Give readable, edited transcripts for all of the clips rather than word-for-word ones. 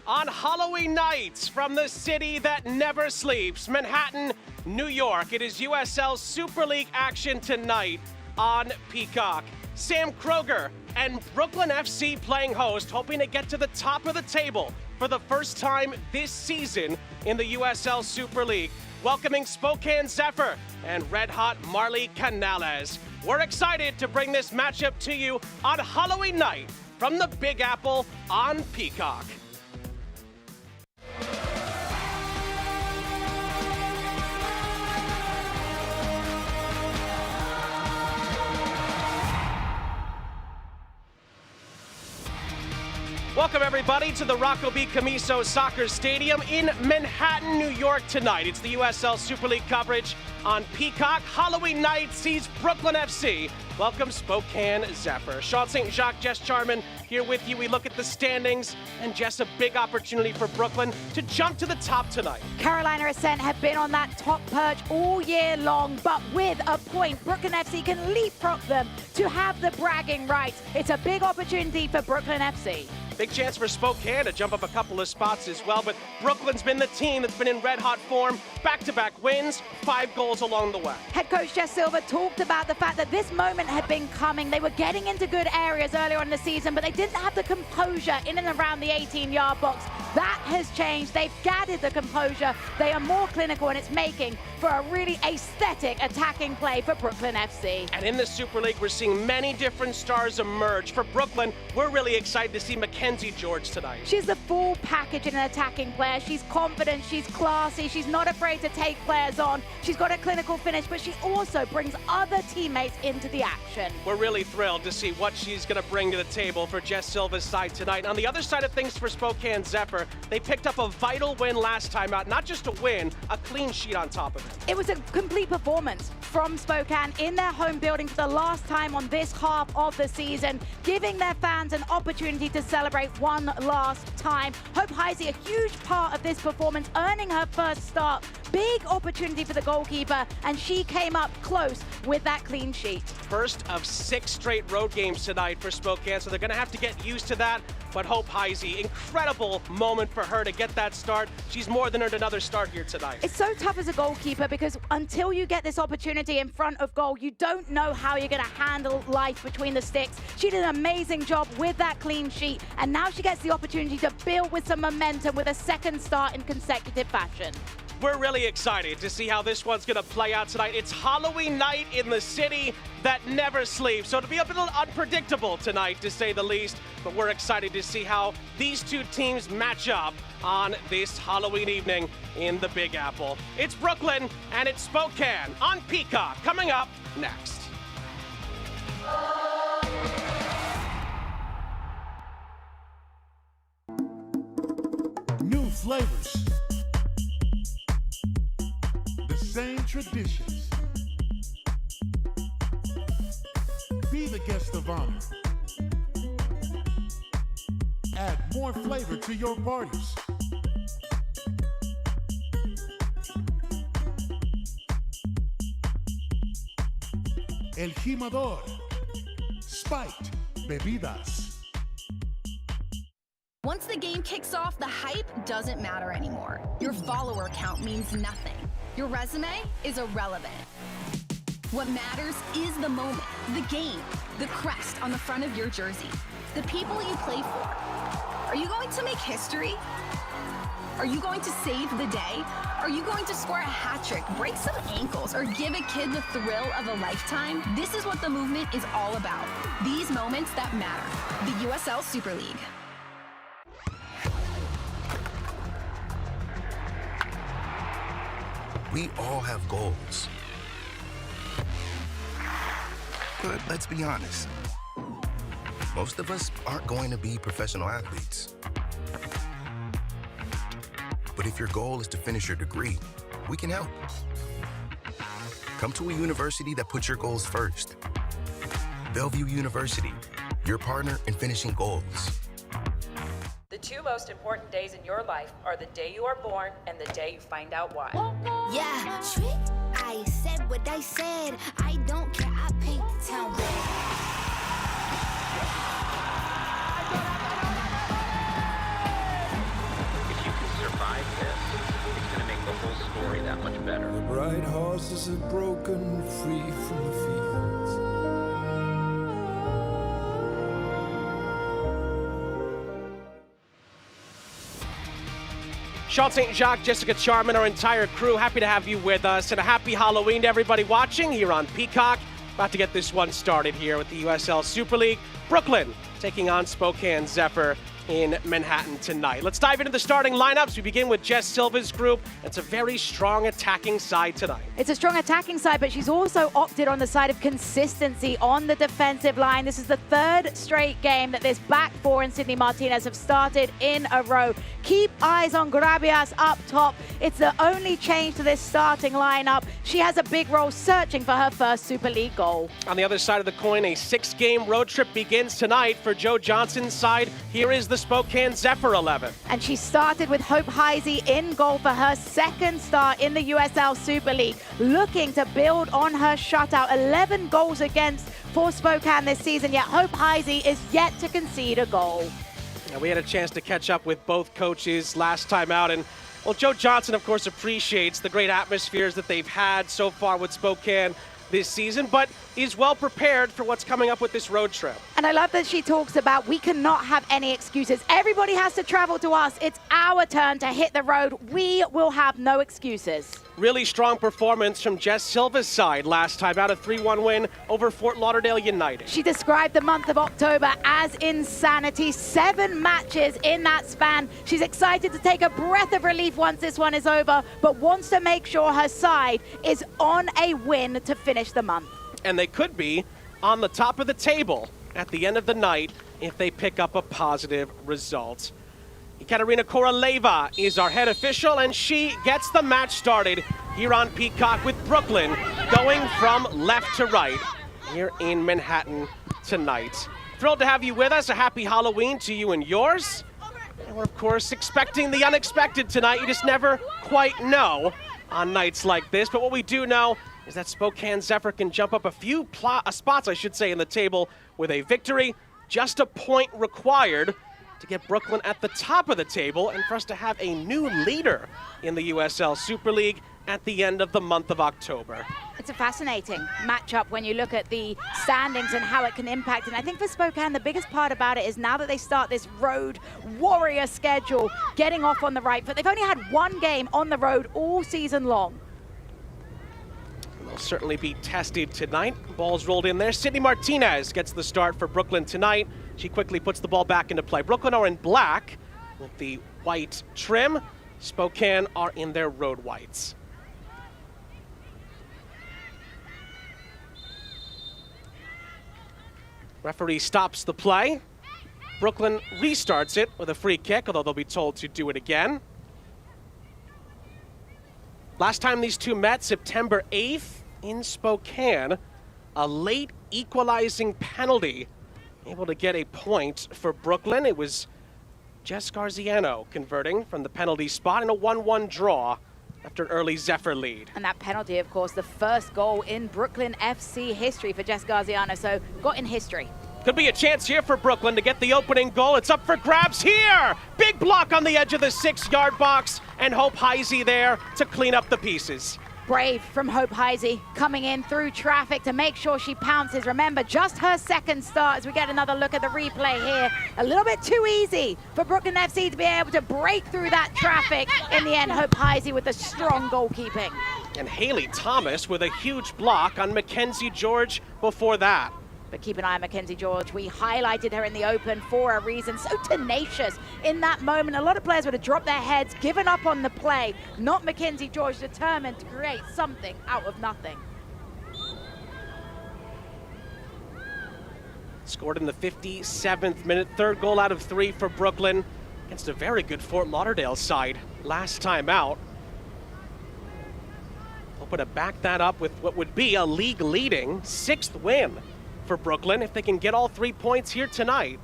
on Halloween nights from the city that never sleeps, Manhattan, New York. It is USL Super League action tonight on Peacock. Sam Kroger and Brooklyn FC playing host, hoping to get to the top of the table for the first time this season in the USL Super League. Welcoming Spokane Zephyr and red-hot Marley Canales. We're excited to bring this matchup to you on Halloween night from the Big Apple on Peacock. Welcome, everybody, to the Rocco B. Camiso Soccer Stadium in Manhattan, New York tonight. It's the USL Super League coverage on Peacock. Halloween night sees Brooklyn FC welcome Spokane Zephyr. Sean St. Jacques, Jess Charman here with you. We look at the standings, and Jess, a big opportunity for Brooklyn to jump to the top tonight. Carolina Ascent have been on that top perch all year long, but with a point, Brooklyn FC can leapfrog them to have the bragging rights. It's a big opportunity for Brooklyn FC. Big chance for Spokane to jump up a couple of spots as well, but Brooklyn's been the team that's been in red-hot form, back-to-back wins, 5 goals along the way. Head coach Jess Silva talked about the fact that this moment had been coming. They were getting into good areas earlier in the season, but they didn't have the composure in and around the 18-yard box. That has changed. They've gathered the composure. They are more clinical, and it's making for a really aesthetic attacking play for Brooklyn FC. And in the Super League, we're seeing many different stars emerge. For Brooklyn, we're really excited to see Mackenzie George tonight. She's the full package in an attacking player. She's confident, she's classy, she's not afraid to take players on. She's got a clinical finish, but she also brings other teammates into the action. We're really thrilled to see what she's going to bring to the table for Jess Silva's side tonight. On the other side of things for Spokane Zephyr, they picked up a vital win last time out. Not just a win, a clean sheet on top of it. It was a complete performance from Spokane in their home building for the last time on this half of the season, giving their fans an opportunity to celebrate one last time. Hope Heisey, a huge part of this performance, earning her first start. Big opportunity for the goalkeeper, and she came up close with that clean sheet. First of 6 straight road games tonight for Spokane, so they're going to have to get used to that. But Hope Heisey, incredible moment for her to get that start. She's more than earned another start here tonight. It's so tough as a goalkeeper because until you get this opportunity in front of goal, you don't know how you're going to handle life between the sticks. She did an amazing job with that clean sheet, and now she gets the opportunity to build with some momentum with a second start in consecutive fashion. We're really excited to see how this one's going to play out tonight. It's Halloween night in the city that never sleeps, so it'll be a little unpredictable tonight, to say the least, but we're excited to see how these two teams match up on this Halloween evening in the Big Apple. It's Brooklyn and it's Spokane on Peacock, coming up next. New flavors. Same traditions. Be the guest of honor. Add more flavor to your parties. El Jimador. Spiked Bebidas. Once the game kicks off, the hype doesn't matter anymore. Your follower count means nothing. Your resume is irrelevant. What matters is the moment, the game, the crest on the front of your jersey, the people you play for. Are you going to make history? Are you going to save the day? Are you going to score a hat trick, break some ankles, or give a kid the thrill of a lifetime? This is what the movement is all about. These moments that matter. The USL Super League. We all have goals. But let's be honest. Most of us aren't going to be professional athletes. But if your goal is to finish your degree, we can help. Come to a university that puts your goals first. Bellevue University, your partner in finishing goals. The 2 most important days in your life are the day you are born and the day you find out why. Yeah, I said what I said. I don't care, I paint the town red. better. The bright horses have broken free from the fields. Sean St. Jacques, Jessica Charman, our entire crew, happy to have you with us. And a happy Halloween to everybody watching here on Peacock. About to get this one started here with the USL Super League. Brooklyn taking on Spokane Zephyr in Manhattan tonight. Let's dive into the starting lineups. We begin with Jess Silva's group. It's a very strong attacking side tonight. It's a strong attacking side, but she's also opted on the side of consistency on the defensive line. This is the third straight game that this back four and Sydney Martinez have started in a row. Keep eyes on Grabias up top. It's the only change to this starting lineup. She has a big role searching for her first Super League goal. On the other side of the coin, a 6-game road trip begins tonight for Joe Johnson's side. Here is the Spokane Zephyr 11. And she started with Hope Heisey in goal for her second start in the USL Super League, looking to build on her shutout. 11 goals against for Spokane this season, yet Hope Heisey is yet to concede a goal. Now, we had a chance to catch up with both coaches last time out, and well, Joe Johnson, of course, appreciates the great atmospheres that they've had so far with Spokane this season, but is well prepared for what's coming up with this road trip. And I love that she talks about we cannot have any excuses. Everybody has to travel to us. It's our turn to hit the road. We will have no excuses. Really strong performance from Jess Silva's side last time out, a 3-1 win over Fort Lauderdale United. She described the month of October as insanity. 7 matches in that span. She's excited to take a breath of relief once this one is over, but wants to make sure her side is on a win to finish the month. And they could be on the top of the table at the end of the night if they pick up a positive result. Ekaterina Koroleva is our head official, and she gets the match started here on Peacock with Brooklyn going from left to right here in Manhattan tonight. Thrilled to have you with us. A happy Halloween to you and yours. And we're, of course, expecting the unexpected tonight. You just never quite know on nights like this. But what we do know is that Spokane Zephyr can jump up a few spots, in the table with a victory. Just a point required to get Brooklyn at the top of the table and for us to have a new leader in the USL Super League at the end of the month of October. It's a fascinating matchup when you look at the standings and how it can impact. And I think for Spokane, the biggest part about it is now that they start this road warrior schedule, getting off on the right foot. They've only had one game on the road all season long. They'll certainly be tested tonight. Ball's rolled in there. Sydney Martinez gets the start for Brooklyn tonight. She quickly puts the ball back into play. Brooklyn are in black with the white trim. Spokane are in their road whites. Referee stops the play. Brooklyn restarts it with a free kick, although they'll be told to do it again. Last time these two met, September 8th in Spokane, a late equalizing penalty, able to get a point for Brooklyn. It was Jess Garziano converting from the penalty spot in a 1-1 draw after an early Zephyr lead. And that penalty, of course, the first goal in Brooklyn FC history for Jess Garziano, so got in history. Could be a chance here for Brooklyn to get the opening goal. It's up for grabs here. Big block on the edge of the 6-yard box, and Hope Heisey there to clean up the pieces. Brave from Hope Heisey, coming in through traffic to make sure she pounces. Remember, just her second start as we get another look at the replay here. A little bit too easy for Brooklyn FC to be able to break through that traffic. In the end, Hope Heisey with the strong goalkeeping. And Haley Thomas with a huge block on Mackenzie George before that. But keep an eye on Mackenzie George. We highlighted her in the open for a reason. So tenacious in that moment. A lot of players would have dropped their heads, given up on the play. Not Mackenzie George, determined to create something out of nothing. Scored in the 57th minute, third goal out of 3 for Brooklyn against a very good Fort Lauderdale side last time out. Hoping to back that up with what would be a league-leading 6th win for Brooklyn if they can get all 3 points here tonight.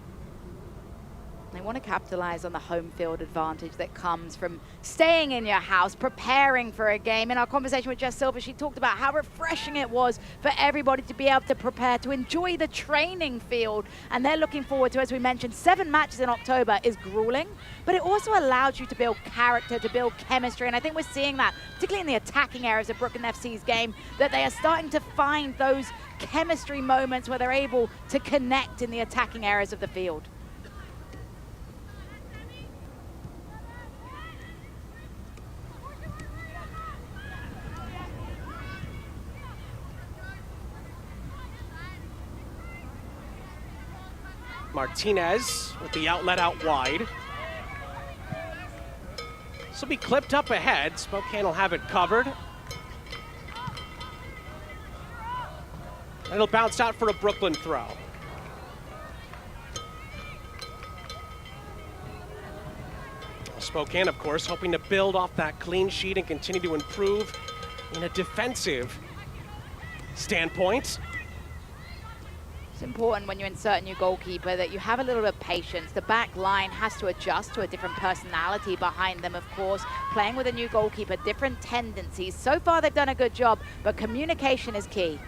They want to capitalize on the home field advantage that comes from staying in your house, preparing for a game. In our conversation with Jess Silver, she talked about how refreshing it was for everybody to be able to prepare, to enjoy the training field. And they're looking forward to, as we mentioned, 7 matches in October is grueling, but it also allows you to build character, to build chemistry. And I think we're seeing that, particularly in the attacking areas of Brooklyn FC's game, that they are starting to find those chemistry moments where they're able to connect in the attacking areas of the field. Martinez with the outlet out wide. This will be clipped up ahead. Spokane will have it covered. And it'll bounce out for a Brooklyn throw. Spokane, of course, hoping to build off that clean sheet and continue to improve in a defensive standpoint. It's important when you insert a new goalkeeper that you have a little bit of patience. The back line has to adjust to a different personality behind them, of course. Playing with a new goalkeeper, different tendencies. So far, they've done a good job, but communication is key.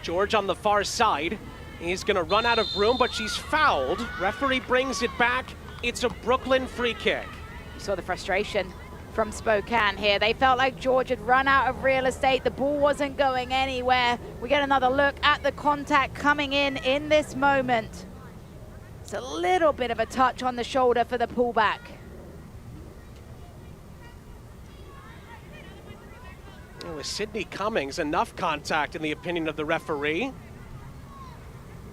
George on the far side. He's going to run out of room, but she's fouled. Referee brings it back. It's a Brooklyn free kick. You saw the frustration from Spokane here. They felt like George had run out of real estate. The ball wasn't going anywhere. We get another look at the contact coming in this moment. It's a little bit of a touch on the shoulder for the pullback. With Sydney Cummings, enough contact in the opinion of the referee.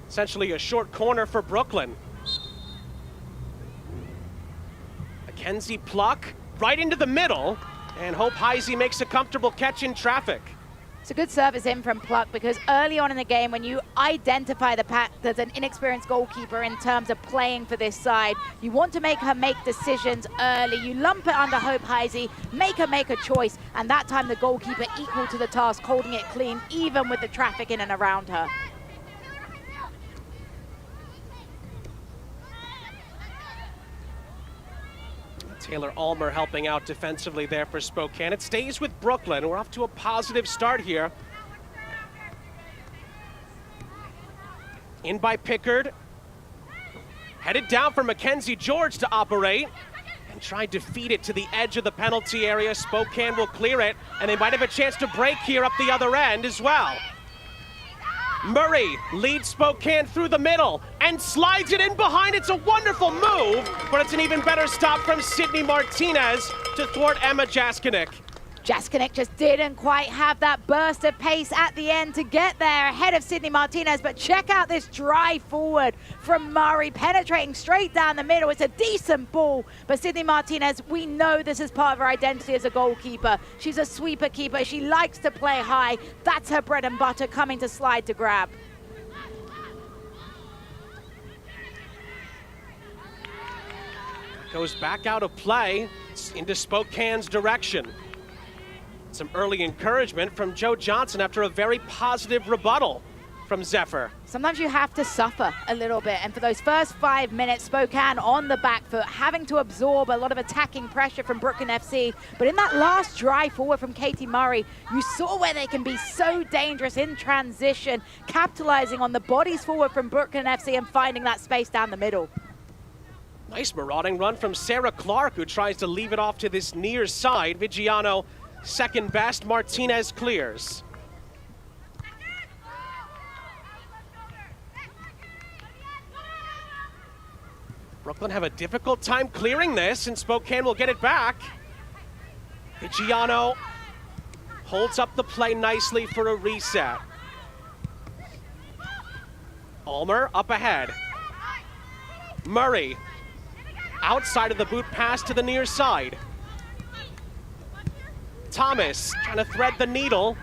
Essentially a short corner for Brooklyn. Mackenzie Pluck right into the middle, and Hope Heisey makes a comfortable catch in traffic. It's a good service in from Pluck, because early on in the game, when you identify the fact there's an inexperienced goalkeeper in terms of playing for this side, you want to make her make decisions early. You lump it under Hope Heisey, make her make a choice, and that time the goalkeeper equal to the task, holding it clean, even with the traffic in and around her. Taylor Ulmer helping out defensively there for Spokane. It stays with Brooklyn. We're off to a positive start here. In by Pickard. Headed down for Mackenzie George to operate. And try to feed it to the edge of the penalty area. Spokane will clear it. And they might have a chance to break here up the other end as well. Murray leads Spokane through the middle and slides it in behind. It's a wonderful move, but it's an even better stop from Sydney Martinez to thwart Emma Jaskinek. Jaskinek just didn't quite have that burst of pace at the end to get there ahead of Sydney Martinez, but check out this drive forward from Murray, penetrating straight down the middle. It's a decent ball, but Sydney Martinez, we know this is part of her identity as a goalkeeper. She's a sweeper keeper. She likes to play high. That's her bread and butter, coming to slide to grab. Goes back out of play into Spokane's direction. Some early encouragement from Joe Johnson after a very positive rebuttal from Zephyr. Sometimes you have to suffer a little bit, and for those first 5 minutes, Spokane on the back foot, having to absorb a lot of attacking pressure from Brooklyn FC. But in that last drive forward from Katie Murray, you saw where they can be so dangerous in transition, capitalizing on the bodies forward from Brooklyn FC and finding that space down the middle. Nice marauding run from Sarah Clark, who tries to leave it off to this near side. Vigiano second best. Martinez clears. Brooklyn have a difficult time clearing this, and Spokane will get it back. Vigiano holds up the play nicely for a reset. Ulmer up ahead. Murray outside of the boot pass to the near side. Thomas trying to thread the needle.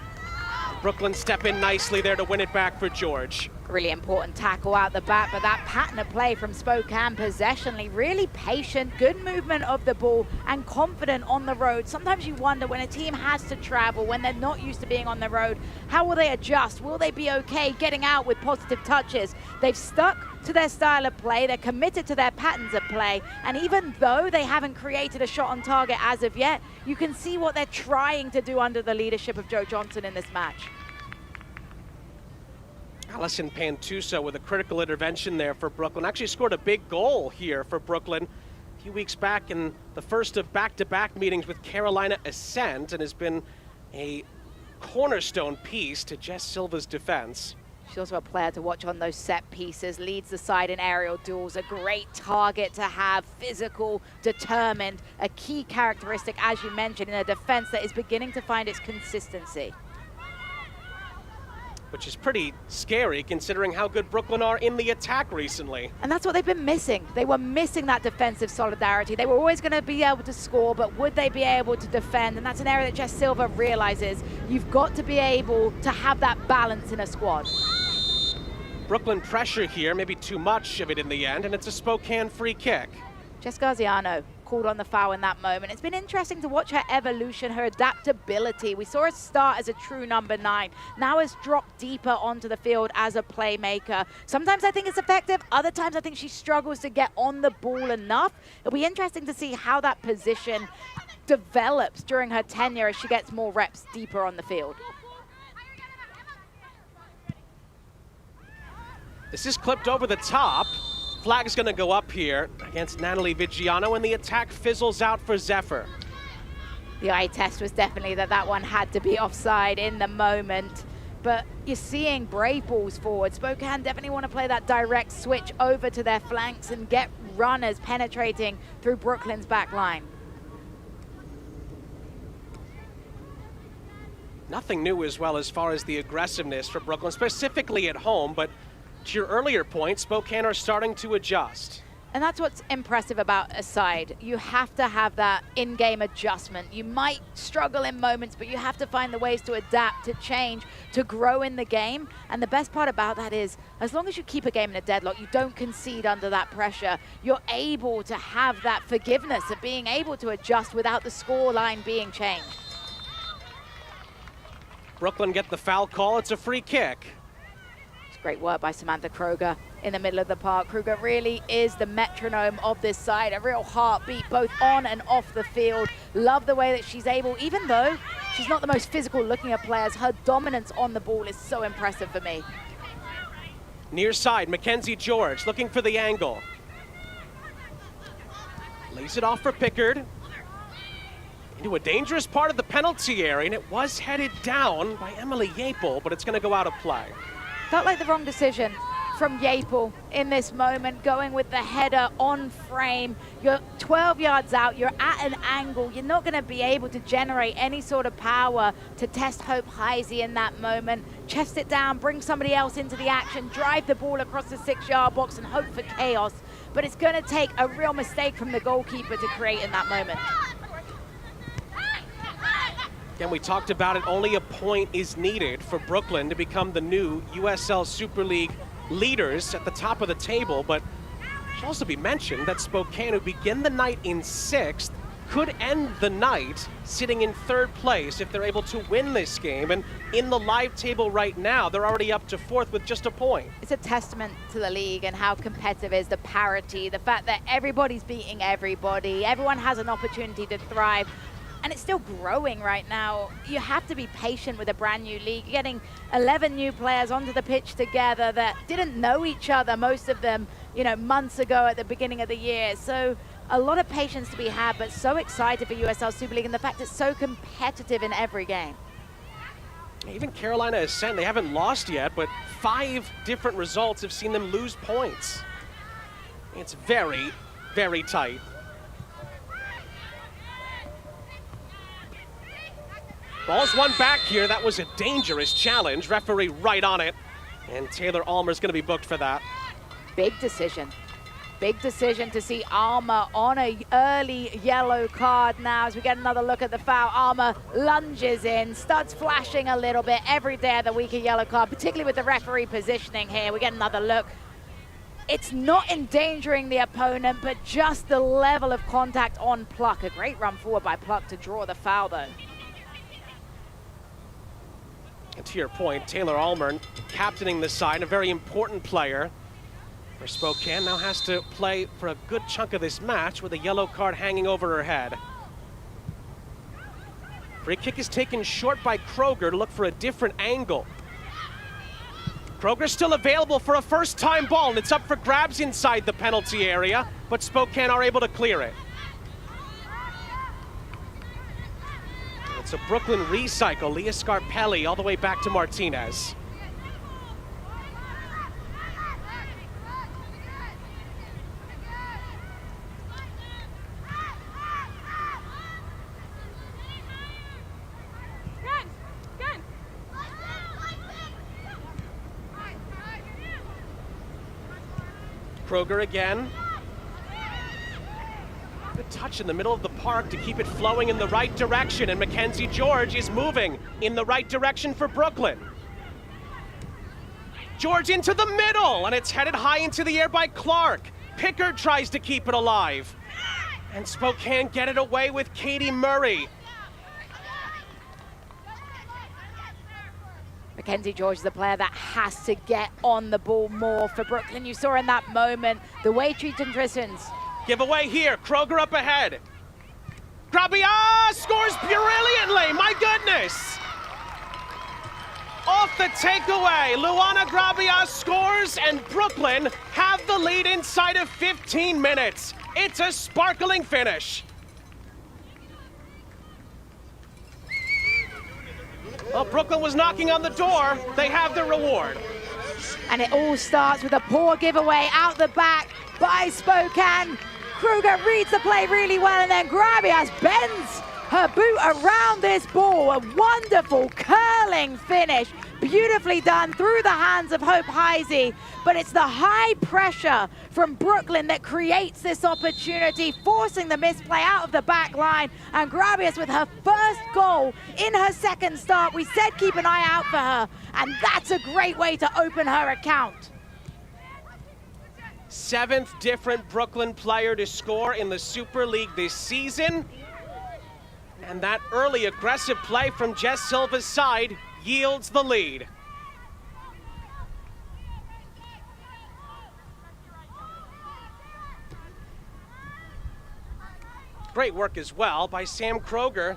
Brooklyn step in nicely there to win it back for George. Really important tackle out the back, but that pattern of play from Spokane possessionally, really patient, good movement of the ball and confident on the road. Sometimes you wonder when a team has to travel, when they're not used to being on the road, how will they adjust? Will they be okay getting out with positive touches? They've stuck to their style of play, they're committed to their patterns of play, and even though they haven't created a shot on target as of yet, you can see what they're trying to do under the leadership of Joe Johnson in this match. Allison Pantuso with a critical intervention there for Brooklyn. Actually scored a big goal here for Brooklyn a few weeks back in the first of back-to-back meetings with Carolina Ascent, and has been a cornerstone piece to Jess Silva's defense. She's also a player to watch on those set pieces, leads the side in aerial duels, a great target to have, physical, determined, a key characteristic, as you mentioned, in a defense that is beginning to find its consistency. Which is pretty scary considering how good Brooklyn are in the attack recently. And that's what they've been missing. They were missing that defensive solidarity. They were always going to be able to score, but would they be able to defend? And that's an area that Jess Silva realizes. You've got to be able to have that balance in a squad. Brooklyn pressure here, maybe too much of it in the end, and it's a Spokane free kick. Jess Garziano called on the foul in that moment. It's been interesting to watch her evolution, her adaptability. We saw her start as a true number 9. Now has dropped deeper onto the field as a playmaker. Sometimes I think it's effective. Other times I think she struggles to get on the ball enough. It'll be interesting to see how that position develops during her tenure as she gets more reps deeper on the field. This is clipped over the top. Flag's going to go up here against Natalie Vigiano, and the attack fizzles out for Zephyr. The eye test was definitely that one had to be offside in the moment. But you're seeing brave balls forward. Spokane definitely want to play that direct switch over to their flanks and get runners penetrating through Brooklyn's back line. Nothing new as well as far as the aggressiveness for Brooklyn, specifically at home, but to your earlier point, Spokane are starting to adjust. And that's what's impressive about a side. You have to have that in-game adjustment. You might struggle in moments, but you have to find the ways to adapt, to change, to grow in the game. And the best part about that is, as long as you keep a game in a deadlock, you don't concede under that pressure, you're able to have that forgiveness of being able to adjust without the score line being changed. Brooklyn get the foul call. It's a free kick. Great work by Samantha Kroger in the middle of the park. Kroger really is the metronome of this side, a real heartbeat both on and off the field. Love the way that she's able, even though she's not the most physical looking of players, her dominance on the ball is so impressive for me. Near side, Mackenzie George looking for the angle. Lays it off for Pickard. Into a dangerous part of the penalty area, and it was headed down by Emily Yapel, but it's going to go out of play. Felt like the wrong decision from Yapel in this moment, going with the header on frame. You're 12 yards out, you're at an angle, you're not going to be able to generate any sort of power to test Hope Heisey in that moment. Chest it down, bring somebody else into the action, drive the ball across the 6-yard box and hope for chaos. But it's going to take a real mistake from the goalkeeper to create in that moment. Again, we talked about it, only a point is needed for Brooklyn to become the new USL Super League leaders at the top of the table, but it should also be mentioned that Spokane, who begin the night in 6th, could end the night sitting in 3rd place if they're able to win this game. And in the live table right now, they're already up to 4th with just a point. It's a testament to the league and how competitive it is, the parity, the fact that everybody's beating everybody, everyone has an opportunity to thrive. And it's still growing right now. You have to be patient with a brand new league. You're getting 11 new players onto the pitch together that didn't know each other, most of them, months ago at the beginning of the year. So a lot of patience to be had, but so excited for USL Super League and the fact it's so competitive in every game. Even Carolina Ascent, they haven't lost yet, but 5 different results have seen them lose points. It's very, very tight. Ball's won back here. That was a dangerous challenge. Referee right on it. And Taylor Almer's going to be booked for that. Big decision. Big decision to see Alma on a early yellow card now. As we get another look at the foul, Alma lunges in, studs flashing a little bit. Every day of the week a yellow card, particularly with the referee positioning here. We get another look. It's not endangering the opponent, but just the level of contact on Pluck. A great run forward by Pluck to draw the foul, though. And to your point, Taylor Allmer, captaining the side, a very important player for Spokane, now has to play for a good chunk of this match with a yellow card hanging over her head. Free kick is taken short by Kroger to look for a different angle. Kroger's still available for a first-time ball, and it's up for grabs inside the penalty area, but Spokane are able to clear it. It's a Brooklyn recycle. Leah Scarpelli all the way back to Martinez. Kroger again. The touch in the middle of the park to keep it flowing in the right direction, and Mackenzie George is moving in the right direction for Brooklyn. George into the middle, and it's headed high into the air by Clark. Pickard tries to keep it alive. And Spokane get it away with Katie Murray. Mackenzie George is the player that has to get on the ball more for Brooklyn. You saw in that moment the way Treaton Tristans. Give away here, Kroger up ahead. Grabia scores brilliantly, my goodness! Off the takeaway, Luana Grabia scores, and Brooklyn have the lead inside of 15 minutes. It's a sparkling finish. Well, Brooklyn was knocking on the door. They have their reward. And it all starts with a poor giveaway out the back by Spokane. Kruger reads the play really well, and then Gravias bends her boot around this ball. A wonderful curling finish. Beautifully done through the hands of Hope Heisey. But it's the high pressure from Brooklyn that creates this opportunity, forcing the misplay out of the back line. And Gravias with her first goal in her second start. We said keep an eye out for her, and that's a great way to open her account. 7th different Brooklyn player to score in the Super League this season. And that early aggressive play from Jess Silva's side yields the lead. Great work as well by Sam Kroger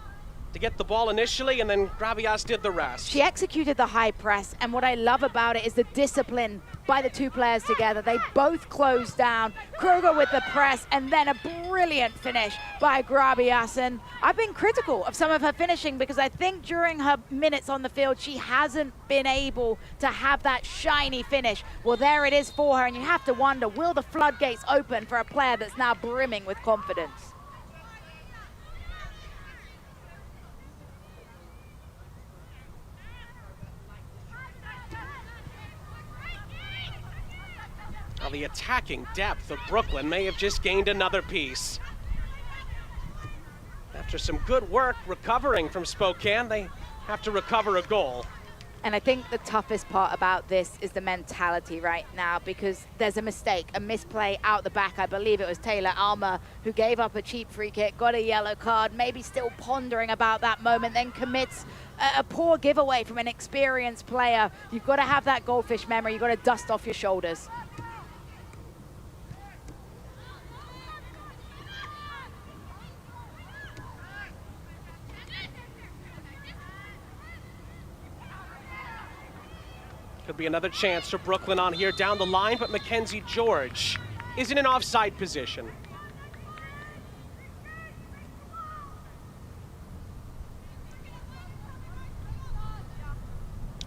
to get the ball initially, and then Gravias did the rest. She executed the high press, and what I love about it is the discipline by the two players together. They both closed down. Kroger with the press, and then a brilliant finish by Gravias. And I've been critical of some of her finishing because I think during her minutes on the field, she hasn't been able to have that shiny finish. Well, there it is for her, and you have to wonder, will the floodgates open for a player that's now brimming with confidence? Well, the attacking depth of Brooklyn may have just gained another piece. After some good work recovering from Spokane, they have to recover a goal. And I think the toughest part about this is the mentality right now, because there's a mistake, a misplay out the back. I believe it was Taylor Alma who gave up a cheap free kick, got a yellow card, maybe still pondering about that moment, then commits a poor giveaway from an experienced player. You've got to have that goldfish memory. You've got to dust off your shoulders. Could be another chance for Brooklyn on here down the line, but Mackenzie George is in an offside position.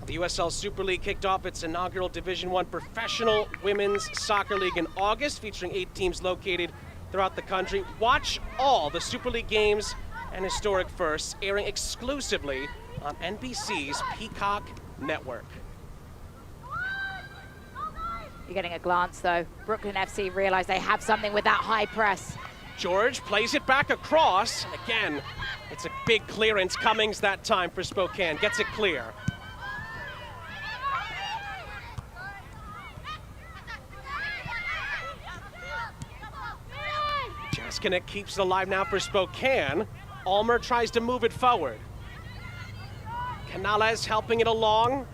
The USL Super League kicked off its inaugural Division I professional women's soccer league in August, featuring 8 teams located throughout the country. Watch all the Super League games and historic firsts, airing exclusively on NBC's Peacock Network. You're getting a glance, though. Brooklyn FC realize they have something with that high press. George plays it back across. And again, it's a big clearance. Cummings that time for Spokane. Gets it clear. Jaskinek keeps it alive now for Spokane. Ulmer tries to move it forward. Canales helping it along.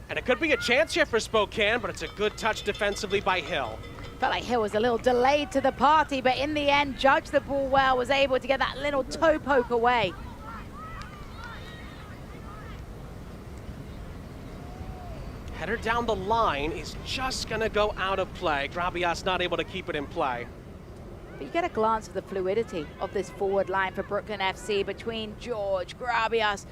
And it could be a chance here for Spokane, but it's a good touch defensively by Hill. Felt like Hill was a little delayed to the party, but in the end, judged the ball well, was able to get that little toe poke away. Header down the line is just gonna go out of play. Grabias not able to keep it in play. But you get a glance of the fluidity of this forward line for Brooklyn FC between George, Grabias.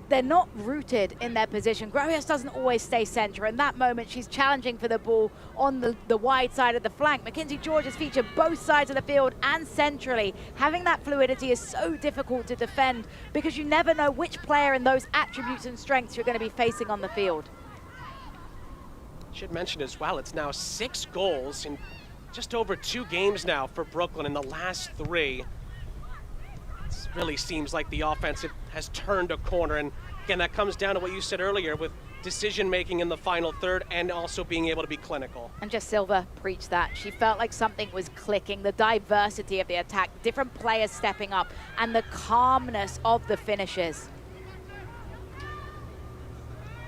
They're not rooted in their position. Grabias doesn't always stay center. In that moment, she's challenging for the ball on the wide side of the flank. Mackenzie George has featured both sides of the field and centrally. Having that fluidity is so difficult to defend because you never know which player and those attributes and strengths you're going to be facing on the field. Should mention as well, it's now 6 goals in just over 2 games now for Brooklyn in the last 3. It really seems like the offense has turned a corner, and again, that comes down to what you said earlier with decision-making in the final third and also being able to be clinical. And just Silva preached that. She felt like something was clicking, the diversity of the attack, different players stepping up, and the calmness of the finishes.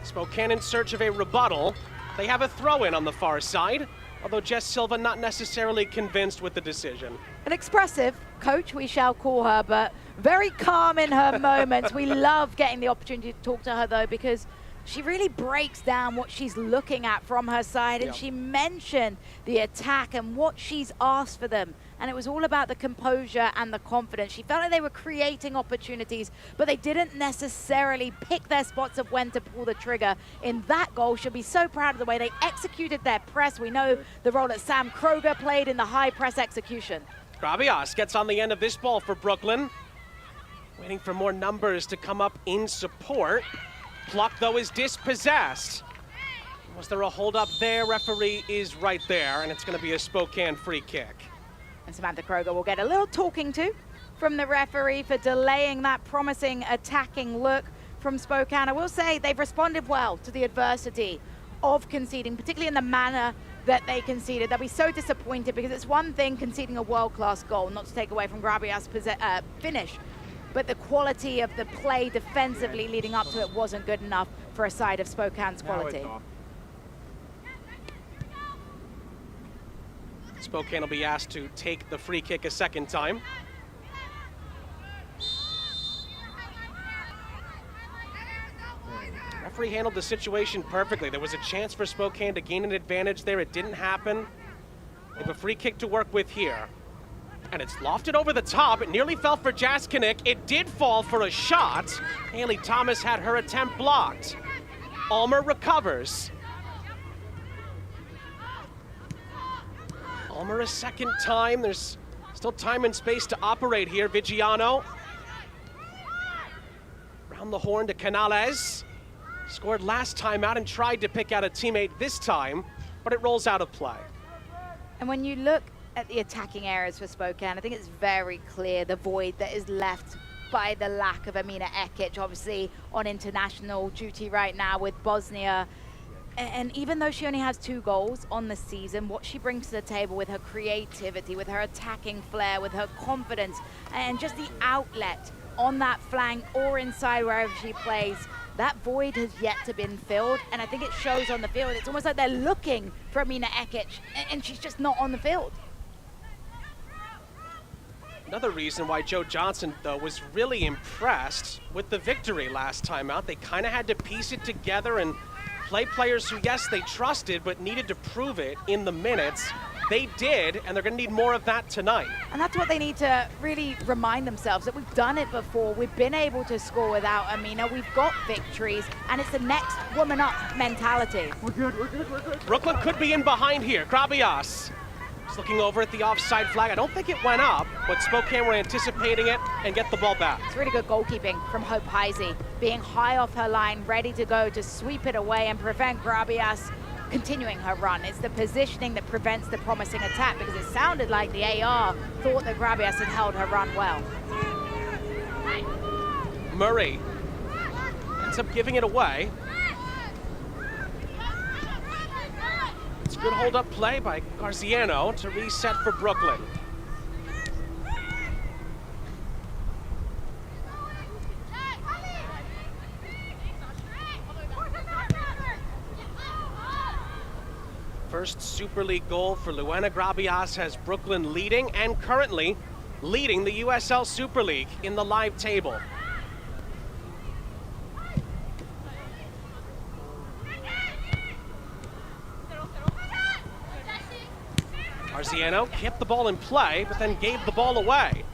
Spokane in search of a rebuttal. They have a throw-in on the far side, although Jess Silva not necessarily convinced with the decision. An expressive coach, we shall call her, but very calm in her moments. We love getting the opportunity to talk to her, though, because she really breaks down what she's looking at from her side, and she mentioned the attack and what she's asked for them. And it was all about the composure and the confidence. She felt like they were creating opportunities, but they didn't necessarily pick their spots of when to pull the trigger. In that goal, she'll be so proud of the way they executed their press. We know the role that Sam Kroger played in the high press execution. Grabias gets on the end of this ball for Brooklyn. Waiting for more numbers to come up in support. Pluck, though, is dispossessed. Was there a hold up there? Referee is right there, and it's going to be a Spokane free kick. And Samantha Kroger will get a little talking to from the referee for delaying that promising attacking look from Spokane. I will say they've responded well to the adversity of conceding, particularly in the manner that they conceded. They'll be so disappointed because it's one thing conceding a world-class goal, not to take away from Grabias' finish, but the quality of the play defensively leading up to it wasn't good enough for a side of Spokane's quality. Spokane will be asked to take the free kick a second time. Referee handled the situation perfectly. There was a chance for Spokane to gain an advantage there. It didn't happen. They have a free kick to work with here. And it's lofted over the top. It nearly fell for Jaskinek. It did fall for a shot. Haley Thomas had her attempt blocked. Ulmer recovers. Ulmer a second time. There's still time and space to operate here. Vigiano. Round the horn to Canales. Scored last time out and tried to pick out a teammate this time, but it rolls out of play. And when you look at the attacking areas for Spokane, I think it's very clear the void that is left by the lack of Amina Ekic, obviously on international duty right now with Bosnia. And even though she only has 2 goals on the season, what she brings to the table with her creativity, with her attacking flair, with her confidence, and just the outlet on that flank or inside wherever she plays, that void has yet to be filled, and I think it shows on the field. It's almost like they're looking for Amina Ekic, and she's just not on the field. Another reason why Joe Johnson, though, was really impressed with the victory last time out. They kind of had to piece it together and play players who, yes, they trusted, but needed to prove it in the minutes. They did, and they're going to need more of that tonight. And that's what they need to really remind themselves, that we've done it before. We've been able to score without Amina. We've got victories, and it's the next woman up mentality. We're good. Brooklyn could be in behind here. Grabias is looking over at the offside flag. I don't think it went up, but Spokane were anticipating it and get the ball back. It's really good goalkeeping from Hope Heisey, being high off her line, ready to go to sweep it away and prevent Grabias continuing her run. It's the positioning that prevents the promising attack, because it sounded like the AR thought that Grabias had held her run well. Murray ends up giving it away. It's a good hold-up play by Garziano to reset for Brooklyn. First Super League goal for Luana Grabias has Brooklyn leading and currently leading the USL Super League in the live table. Garziano kept the ball in play, but then gave the ball away.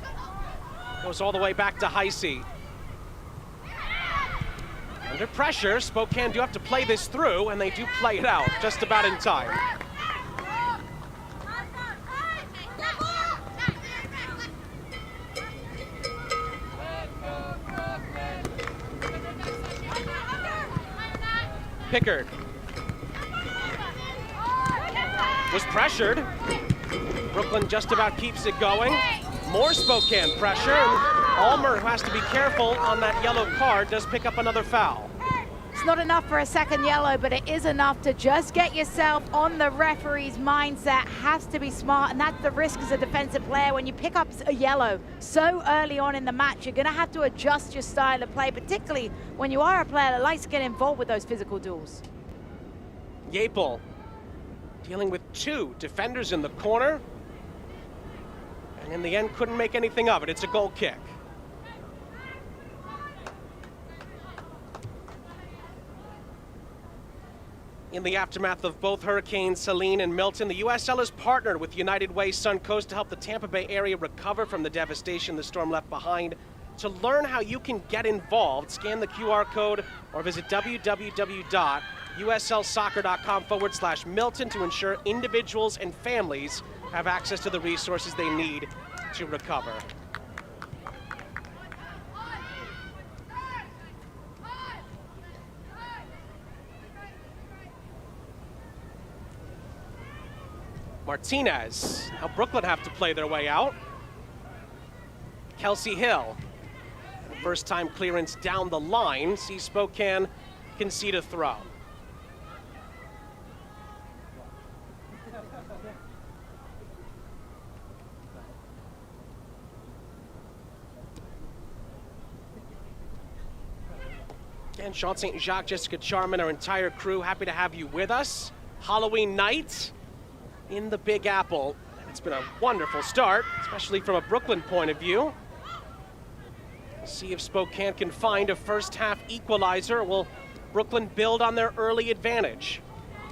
Goes all the way back to Heisey. Under pressure, Spokane do have to play this through, and they do play it out just about in time. Pickard was pressured. Brooklyn just about keeps it going. More Spokane pressure, and Almer, who has to be careful on that yellow card, does pick up another foul. It's not enough for a second yellow, but it is enough to just get yourself on the referee's mindset. Has to be smart, and that's the risk as a defensive player. When you pick up a yellow so early on in the match, you're going to have to adjust your style of play, particularly when you are a player that likes to get involved with those physical duels. Yapel dealing with two defenders in the corner, and in the end couldn't make anything of it. It's a goal kick. In the aftermath of both hurricanes Celine and Milton, the USL has partnered with United Way Suncoast to help the Tampa Bay area recover from the devastation the storm left behind. To learn how you can get involved, scan the QR code or visit www.uslsoccer.com/Milton to ensure individuals and families have access to the resources they need to recover. Martinez. Now Brooklyn have to play their way out. Kelsey Hill. First time clearance down the line. See Spokane concede a throw. And Sean St. Jacques, Jessica Charman, our entire crew, happy to have you with us. Halloween night in the Big Apple. It's been a wonderful start, especially from a Brooklyn point of view. We'll see if Spokane can find a first half equalizer. Will Brooklyn build on their early advantage?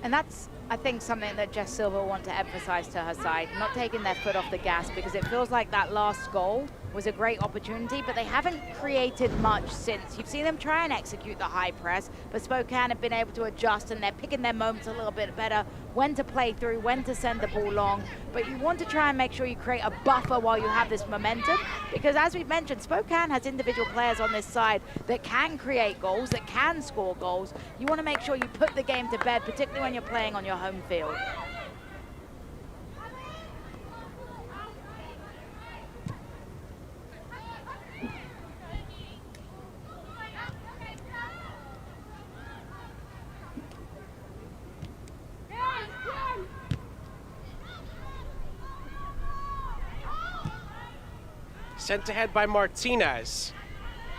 And that's, I think, something that Jess Silva will want to emphasize to her side, not taking their foot off the gas, because it feels like that last goal was a great opportunity, but they haven't created much since. You've seen them try and execute the high press, but Spokane have been able to adjust, and they're picking their moments a little bit better, when to play through, when to send the ball long. But you want to try and make sure you create a buffer while you have this momentum, because as we've mentioned, Spokane has individual players on this side that can create goals, that can score goals. You want to make sure you put the game to bed, particularly when you're playing on your home field. Sent ahead by Martinez,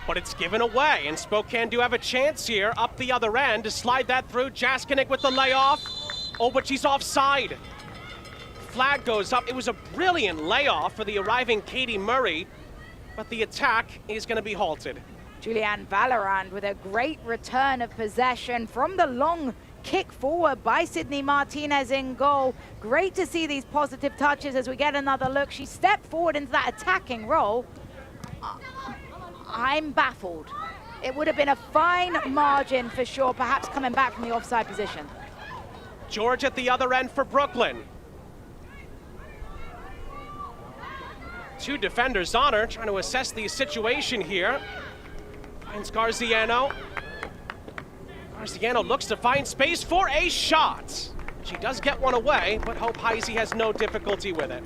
but it's given away, and Spokane do have a chance here up the other end to slide that through. Jaskinek with the layoff. Oh, but she's offside. Flag goes up. It was a brilliant layoff for the arriving Katie Murray, but the attack is going to be halted. Julianne Valorand with a great return of possession from the long kick forward by Sydney Martinez in goal. Great to see these positive touches as we get another look. She stepped forward into that attacking role. I'm baffled. It would have been a fine margin for sure, perhaps coming back from the offside position. George at the other end for Brooklyn. Two defenders on her, trying to assess the situation here. Finds Garziano. Garziano looks to find space for a shot. She does get one away, but Hope Heisey has no difficulty with it.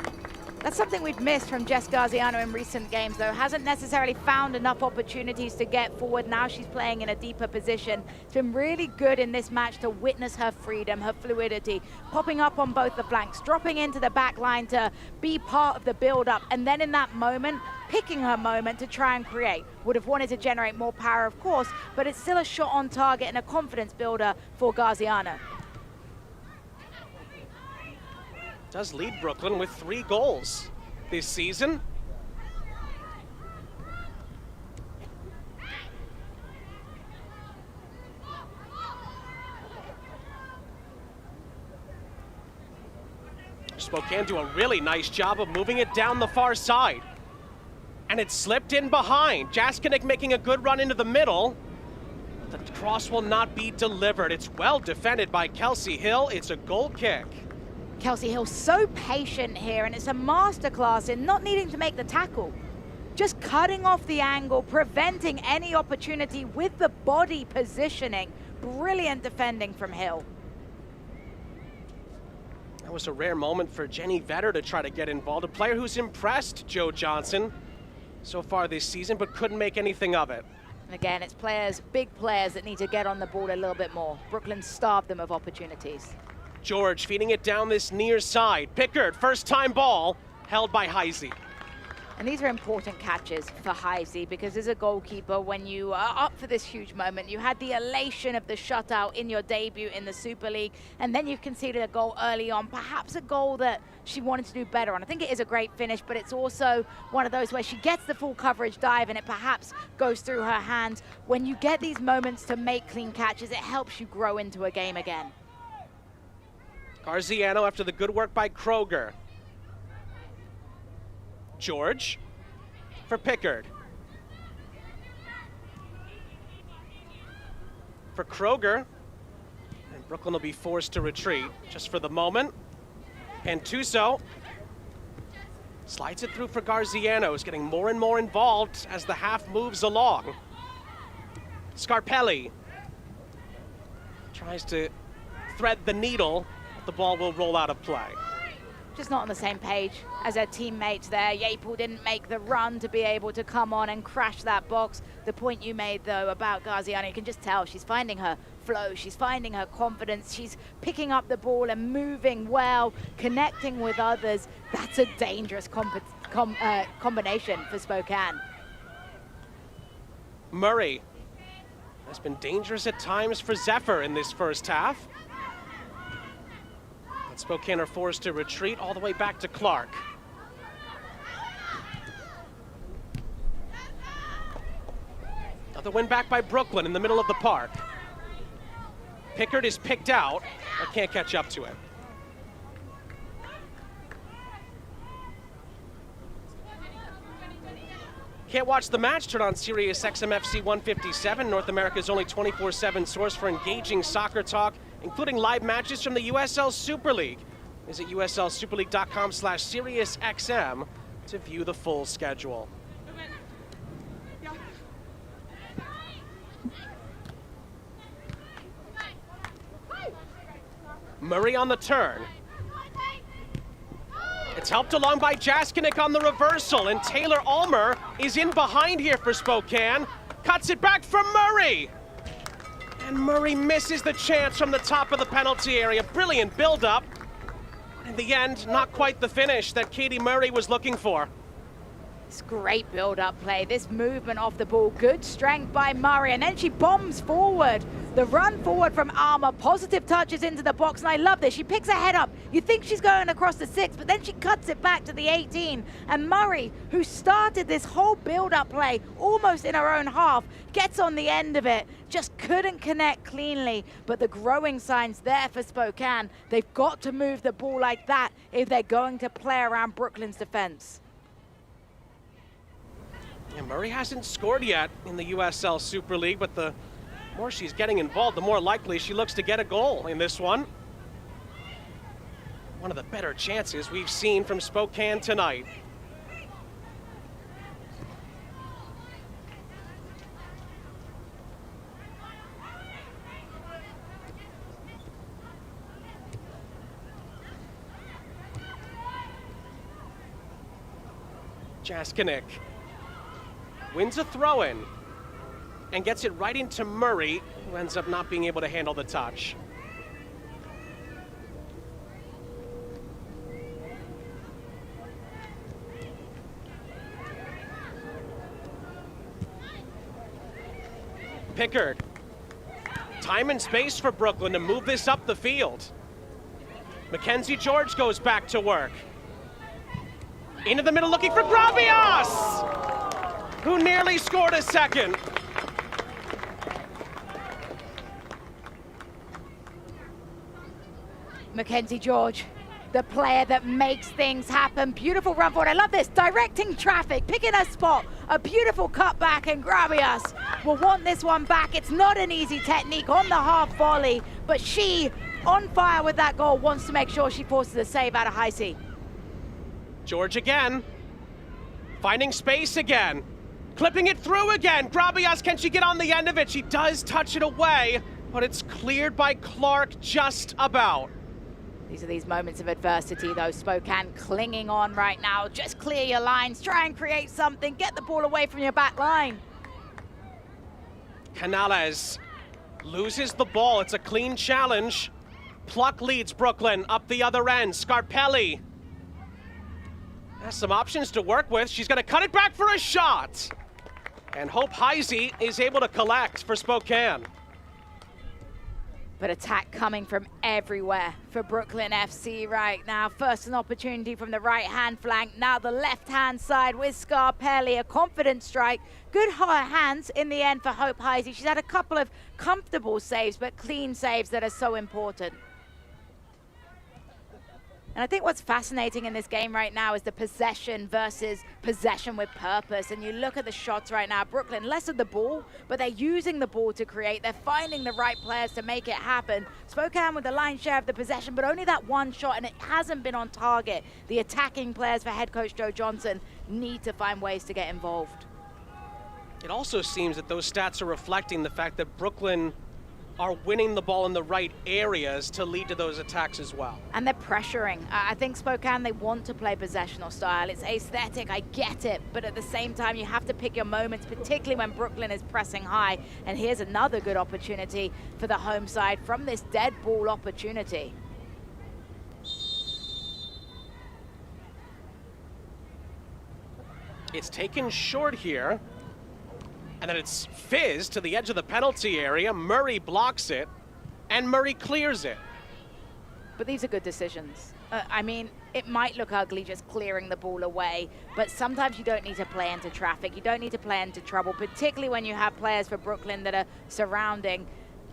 That's something we've missed from Jess Garziano in recent games, though. Hasn't necessarily found enough opportunities to get forward. Now she's playing in a deeper position. It's been really good in this match to witness her freedom, her fluidity, popping up on both the flanks, dropping into the back line to be part of the build-up, and then in that moment, picking her moment to try and create. Would have wanted to generate more power, of course, but it's still a shot on target and a confidence builder for Garziano. Does lead Brooklyn with 3 goals this season. Spokane do a really nice job of moving it down the far side. And it slipped in behind. Jaskinek making a good run into the middle. The cross will not be delivered. It's well defended by Kelsey Hill. It's a goal kick. Kelsey Hill so patient here, and it's a masterclass in not needing to make the tackle. Just cutting off the angle, preventing any opportunity with the body positioning. Brilliant defending from Hill. That was a rare moment for Jenny Vetter to try to get involved. A player who's impressed Joe Johnson so far this season, but couldn't make anything of it. And again, it's players, big players, that need to get on the ball a little bit more. Brooklyn starved them of opportunities. George feeding it down this near side. Pickard, first time ball, held by Heisey. And these are important catches for Heisey, because as a goalkeeper, when you are up for this huge moment, you had the elation of the shutout in your debut in the Super League, and then you conceded a goal early on, perhaps a goal that she wanted to do better on. I think it is a great finish, but it's also one of those where she gets the full coverage dive and it perhaps goes through her hands. When you get these moments to make clean catches, it helps you grow into a game again. Garziano after the good work by Kroger. George for Pickard. For Kroger. And Brooklyn will be forced to retreat just for the moment. And Tuso slides it through for Garziano, who's getting more and more involved as the half moves along. Scarpelli tries to thread the needle. The ball will roll out of play. Just not on the same page as her teammates there. Yapel didn't make the run to be able to come on and crash that box. The point you made, though, about Garziano, you can just tell she's finding her flow, she's finding her confidence, she's picking up the ball and moving well, connecting with others. That's a dangerous combination for Spokane. Murray has been dangerous at times for Zephyr in this first half. Spokane are forced to retreat all the way back to Clark. Another win back by Brooklyn in the middle of the park. Pickard is picked out, but can't catch up to it. Can't watch the match? Turn on Sirius XMFC 157, North America's only 24/7 source for engaging soccer talk, including live matches from the USL Super League. Visit uslsuperleague.com/SiriusXM to view the full schedule. Murray on the turn. It's helped along by Jaskinek on the reversal, and Taylor Ulmer is in behind here for Spokane. Cuts it back from Murray. And Murray misses the chance from the top of the penalty area. Brilliant build-up. In the end, not quite the finish that Katie Murray was looking for. It's great build-up play. This movement off the ball, good strength by Murray, and then she bombs forward. The run forward from Alma, positive touches into the box, and I love this. She picks her head up. You think she's going across the 6, but then she cuts it back to the 18. And Murray, who started this whole build-up play almost in her own half, gets on the end of it. Just couldn't connect cleanly, but the growing signs there for Spokane. They've got to move the ball like that if they're going to play around Brooklyn's defense. Yeah, Murray hasn't scored yet in the USL Super League, but the more she's getting involved, the more likely she looks to get a goal in this one. One of the better chances we've seen from Spokane tonight. Jaskinik wins a throw-in and gets it right into Murray, who ends up not being able to handle the touch. Pickard. Time and space for Brooklyn to move this up the field. Mackenzie George goes back to work. Into the middle looking for Gravias, who nearly scored a second. Mackenzie George, the player that makes things happen. Beautiful run forward. I love this. Directing traffic, picking a spot. A beautiful cutback, and Gravias will want this one back. It's not an easy technique on the half volley, but she, on fire with that goal, wants to make sure she forces a save out of Heisey. George again, finding space again, clipping it through again. Gravias, can she get on the end of it? She does touch it away, but it's cleared by Clark just about. These are these moments of adversity, though. Spokane clinging on right now. Just clear your lines, try and create something, get the ball away from your back line. Canales loses the ball. It's a clean challenge. Pluck leads Brooklyn up the other end. Scarpelli has some options to work with. She's going to cut it back for a shot. And Hope Heisey is able to collect for Spokane. But attack coming from everywhere for Brooklyn FC right now. First an opportunity from the right-hand flank. Now the left-hand side with Scarpelli. A confident strike. Good hands in the end for Hope Heisey. She's had a couple of comfortable saves, but clean saves that are so important. And I think what's fascinating in this game right now is the possession versus possession with purpose. And you look at the shots right now, Brooklyn, less of the ball, but they're using the ball to create. They're finding the right players to make it happen. Spokane with the lion's share of the possession, but only that one shot, and it hasn't been on target. The attacking players for head coach Joe Johnson need to find ways to get involved. It also seems that those stats are reflecting the fact that Brooklyn are winning the ball in the right areas to lead to those attacks as well. And they're pressuring. I think Spokane, they want to play possessional style. It's aesthetic, I get it, but at the same time, you have to pick your moments, particularly when Brooklyn is pressing high. And here's another good opportunity for the home side from this dead ball opportunity. It's taken short here. And then it's fizzed to the edge of the penalty area. Murray blocks it, and Murray clears it. But these are good decisions. I mean, it might look ugly just clearing the ball away, but sometimes you don't need to play into traffic. You don't need to play into trouble, particularly when you have players for Brooklyn that are surrounding.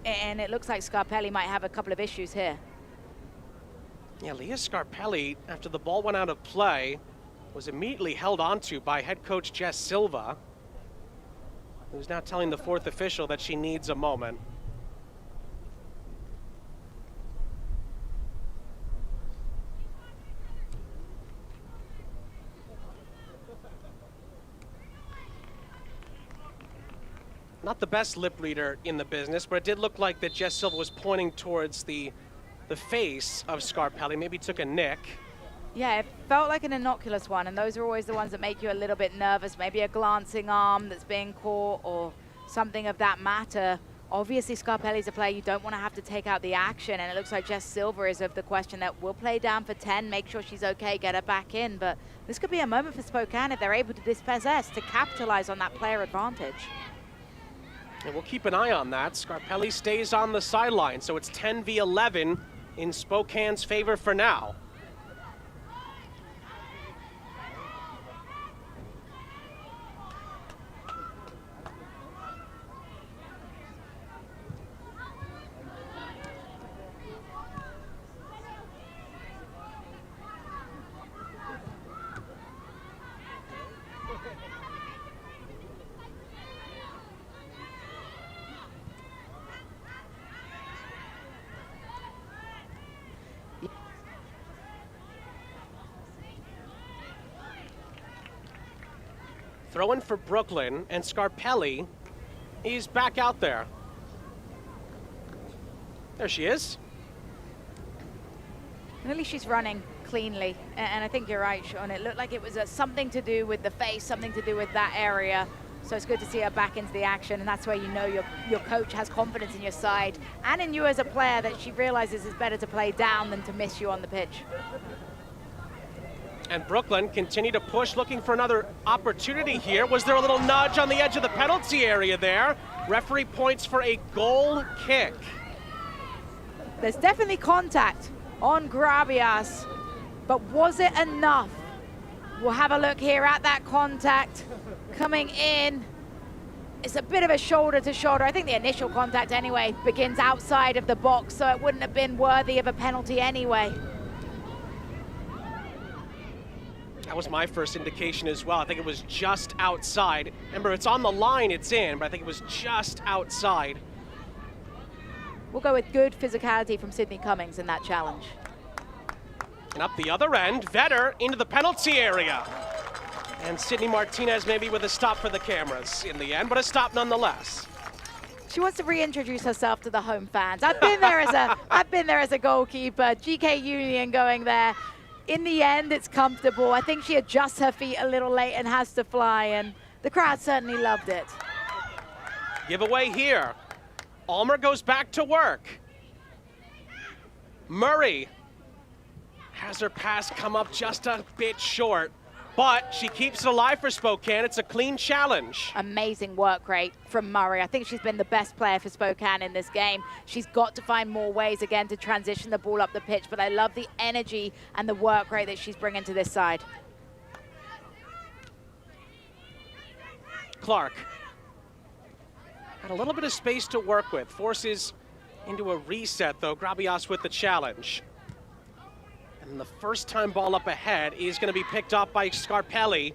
And it looks like Scarpelli might have a couple of issues here. Yeah, Leah Scarpelli, after the ball went out of play, was immediately held onto by head coach Jess Silva, who's now telling the fourth official that she needs a moment. Not the best lip reader in the business, but it did look like that Jess Silva was pointing towards the face of Scarpelli, maybe took a nick. Yeah, it felt like an innocuous one, and those are always the ones that make you a little bit nervous. Maybe a glancing arm that's being caught or something of that matter. Obviously, Scarpelli's a player you don't want to have to take out the action, and it looks like Jess Silva is of the question that will play down for 10, make sure she's okay, get her back in. But this could be a moment for Spokane if they're able to dispossess, to capitalize on that player advantage. And we'll keep an eye on that. Scarpelli stays on the sideline, so it's 10 v 11 in Spokane's favor for now. Throw-in for Brooklyn, and Scarpelli is back out there. There she is. And at least she's running cleanly. And I think you're right, Sean. It looked like it was something to do with the face, something to do with that area. So it's good to see her back into the action, and that's where you know your coach has confidence in your side and in you as a player, that she realizes it's better to play down than to miss you on the pitch. And Brooklyn continue to push, looking for another opportunity here. Was there a little nudge on the edge of the penalty area there? Referee points for a goal kick. There's definitely contact on Grabias, but was it enough? We'll have a look here at that contact coming in. It's a bit of a shoulder to shoulder. I think the initial contact anyway begins outside of the box, so it wouldn't have been worthy of a penalty anyway. That was my first indication as well. I think it was just outside. Remember, it's on the line, it's in, but I think it was just outside. We'll go with good physicality from Sydney Cummings in that challenge. And up the other end, Vetter into the penalty area. And Sydney Martinez maybe with a stop for the cameras in the end, but a stop nonetheless. She wants to reintroduce herself to the home fans. I've been there as a goalkeeper. GK Union going there. In the end, it's comfortable. I think she adjusts her feet a little late and has to fly, and the crowd certainly loved it. Giveaway here. Ulmer goes back to work. Murray has her pass come up just a bit short, but she keeps it alive for Spokane. It's a clean challenge. Amazing work rate from Murray. I think she's been the best player for Spokane in this game. She's got to find more ways again to transition the ball up the pitch, but I love the energy and the work rate that she's bringing to this side. Clark had a little bit of space to work with. Forces into a reset though. Grabias with the challenge. And the first time ball up ahead is going to be picked up by Scarpelli.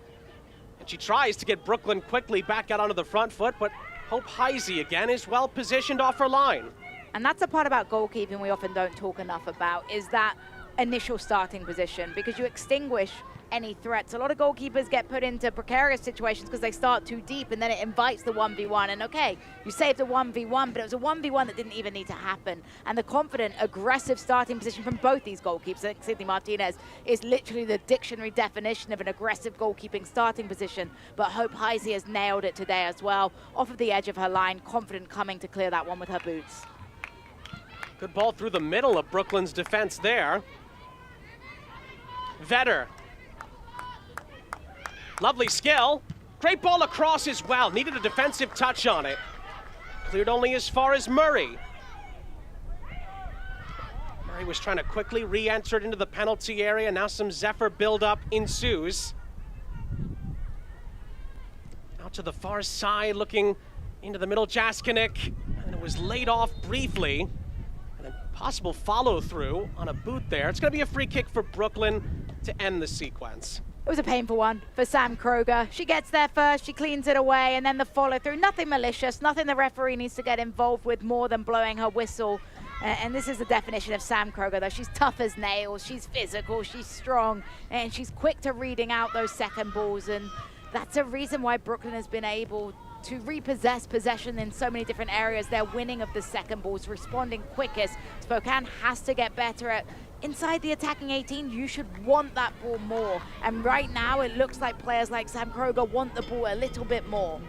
And she tries to get Brooklyn quickly back out onto the front foot, but Hope Heisey again is well positioned off her line. And that's the part about goalkeeping we often don't talk enough about, is that initial starting position, because you extinguish any threats. A lot of goalkeepers get put into precarious situations because they start too deep, and then it invites the 1v1. And okay, you saved a 1v1, but it was a 1v1 that didn't even need to happen. And the confident, aggressive starting position from both these goalkeepers, I think Sydney Martinez is literally the dictionary definition of an aggressive goalkeeping starting position. But Hope Heisey has nailed it today as well. Off of the edge of her line, confident coming to clear that one with her boots. Good ball through the middle of Brooklyn's defense there. Vetter. Lovely skill. Great ball across as well. Needed a defensive touch on it. Cleared only as far as Murray. Murray was trying to quickly re-enter it into the penalty area. Now some Zephyr build-up ensues. Out to the far side, looking into the middle, Jaskinek. And it was laid off briefly. And then possible follow-through on a boot there. It's going to be a free kick for Brooklyn to end the sequence. It was a painful one for Sam Kroger. She gets there first, she cleans it away, and then the follow-through. Nothing malicious, nothing the referee needs to get involved with more than blowing her whistle. And this is the definition of Sam Kroger, though. She's tough as nails, she's physical, she's strong, and she's quick to reading out those second balls. And that's a reason why Brooklyn has been able to repossess possession in so many different areas. They're winning of the second balls, responding quickest. Spokane has to get better at inside the attacking 18. You should want that ball more. And right now, it looks like players like Sam Kroger want the ball a little bit more.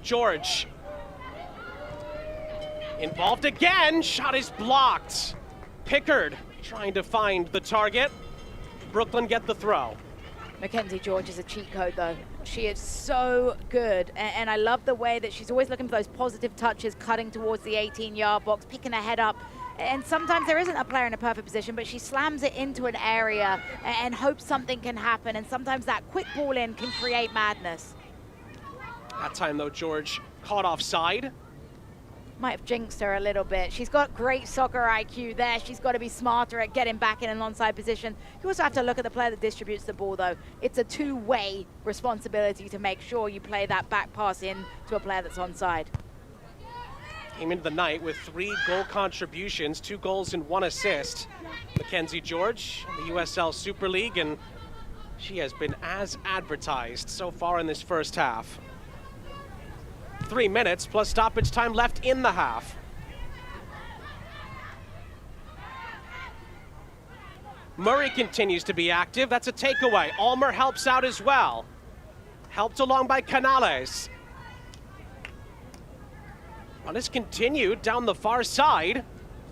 George. Involved again, shot is blocked. Pickard trying to find the target. Brooklyn get the throw. Mackenzie George is a cheat code, though. She is so good, and I love the way that she's always looking for those positive touches, cutting towards the 18-yard box, picking her head up. And sometimes there isn't a player in a perfect position, but she slams it into an area and hopes something can happen, and sometimes that quick ball in can create madness. That time, though, George caught offside. Might have jinxed her a little bit. She's got great soccer IQ there. She's got to be smarter at getting back in an onside position. You also have to look at the player that distributes the ball, though. It's a two-way responsibility to make sure you play that back pass in to a player that's onside. Came into the night with 3 goal contributions, 2 goals and 1 assist. Mackenzie George, the USL Super League, and she has been as advertised so far in this first half. 3 minutes plus stoppage time left in the half. Murray continues to be active. That's a takeaway. Almer helps out as well. Helped along by Canales. Run is continued down the far side,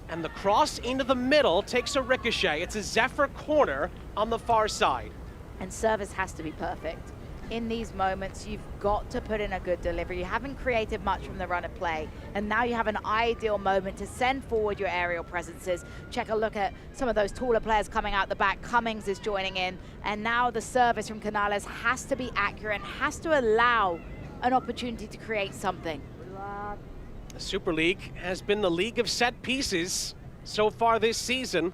and the cross into the middle takes a ricochet. It's a Zephyr corner on the far side. And service has to be perfect. In these moments, you've got to put in a good delivery. You haven't created much from the run of play, and now you have an ideal moment to send forward your aerial presences. Check a look at some of those taller players coming out the back. Cummings is joining in, and now the service from Canales has to be accurate and has to allow an opportunity to create something. The Super League has been the league of set pieces so far this season.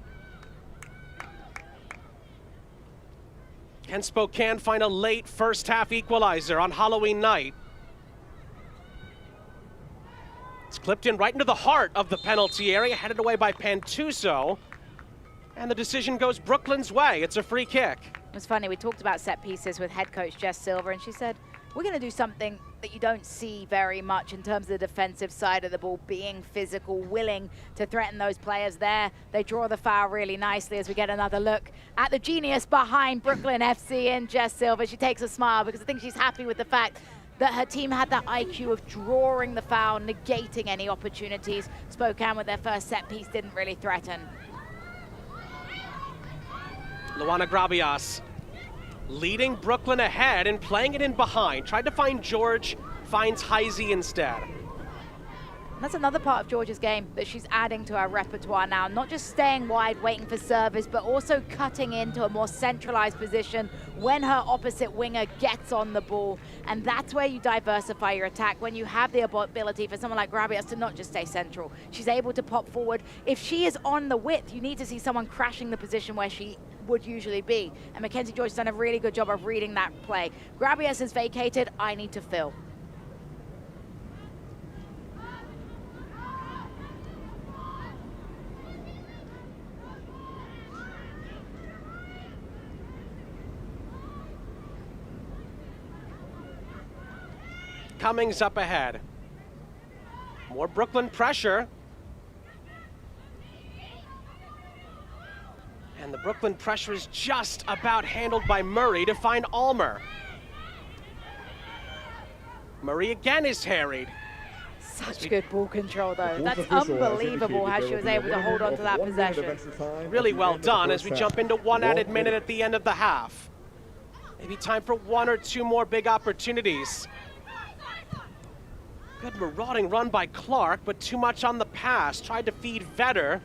Can Spokane find a late first half equalizer on Halloween night? It's clipped in right into the heart of the penalty area, headed away by Pantuso. And the decision goes Brooklyn's way. It's a free kick. It was funny, we talked about set pieces with head coach Jess Silver, and she said, we're going to do something that you don't see very much in terms of the defensive side of the ball, being physical, willing to threaten those players there. They draw the foul really nicely as we get another look at the genius behind Brooklyn FC and Jess Silver. She takes a smile because I think she's happy with the fact that her team had that IQ of drawing the foul, negating any opportunities. Spokane with their first set piece didn't really threaten. Luana Grabias leading Brooklyn ahead and playing it in behind. Tried to find George, finds Heisey instead. That's another part of George's game that she's adding to her repertoire now. Not just staying wide, waiting for service, but also cutting into a more centralized position when her opposite winger gets on the ball. And that's where you diversify your attack, when you have the ability for someone like Grabias to not just stay central. She's able to pop forward. If she is on the width, you need to see someone crashing the position where she would usually be. And Mackenzie George has done a really good job of reading that play. Grabias has vacated, I need to fill. Cummings up ahead. More Brooklyn pressure. And the Brooklyn pressure is just about handled by Murray to find Almer. Murray again is harried. Such good ball control, though. That's unbelievable how she was able to hold on to that possession. Really well done as we jump into 1 added minute at the end of the half. Maybe time for 1 or 2 more big opportunities. Good marauding run by Clark, but too much on the pass. Tried to feed Vetter.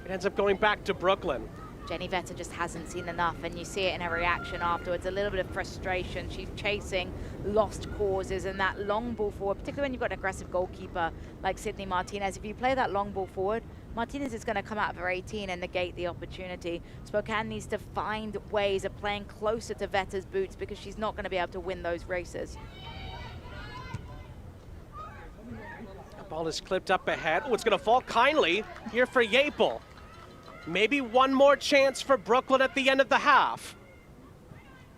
It ends up going back to Brooklyn. Jenny Vetter just hasn't seen enough, and you see it in her reaction afterwards. A little bit of frustration. She's chasing lost causes, and that long ball forward, particularly when you've got an aggressive goalkeeper like Sydney Martinez. If you play that long ball forward, Martinez is going to come out of her 18 and negate the opportunity. Spokane needs to find ways of playing closer to Vetter's boots because she's not going to be able to win those races. The ball is clipped up ahead. Oh, it's going to fall kindly here for Yapel. Maybe 1 more chance for Brooklyn at the end of the half.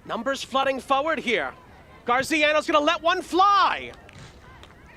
Numbers flooding forward here. Garziano's going to let one fly.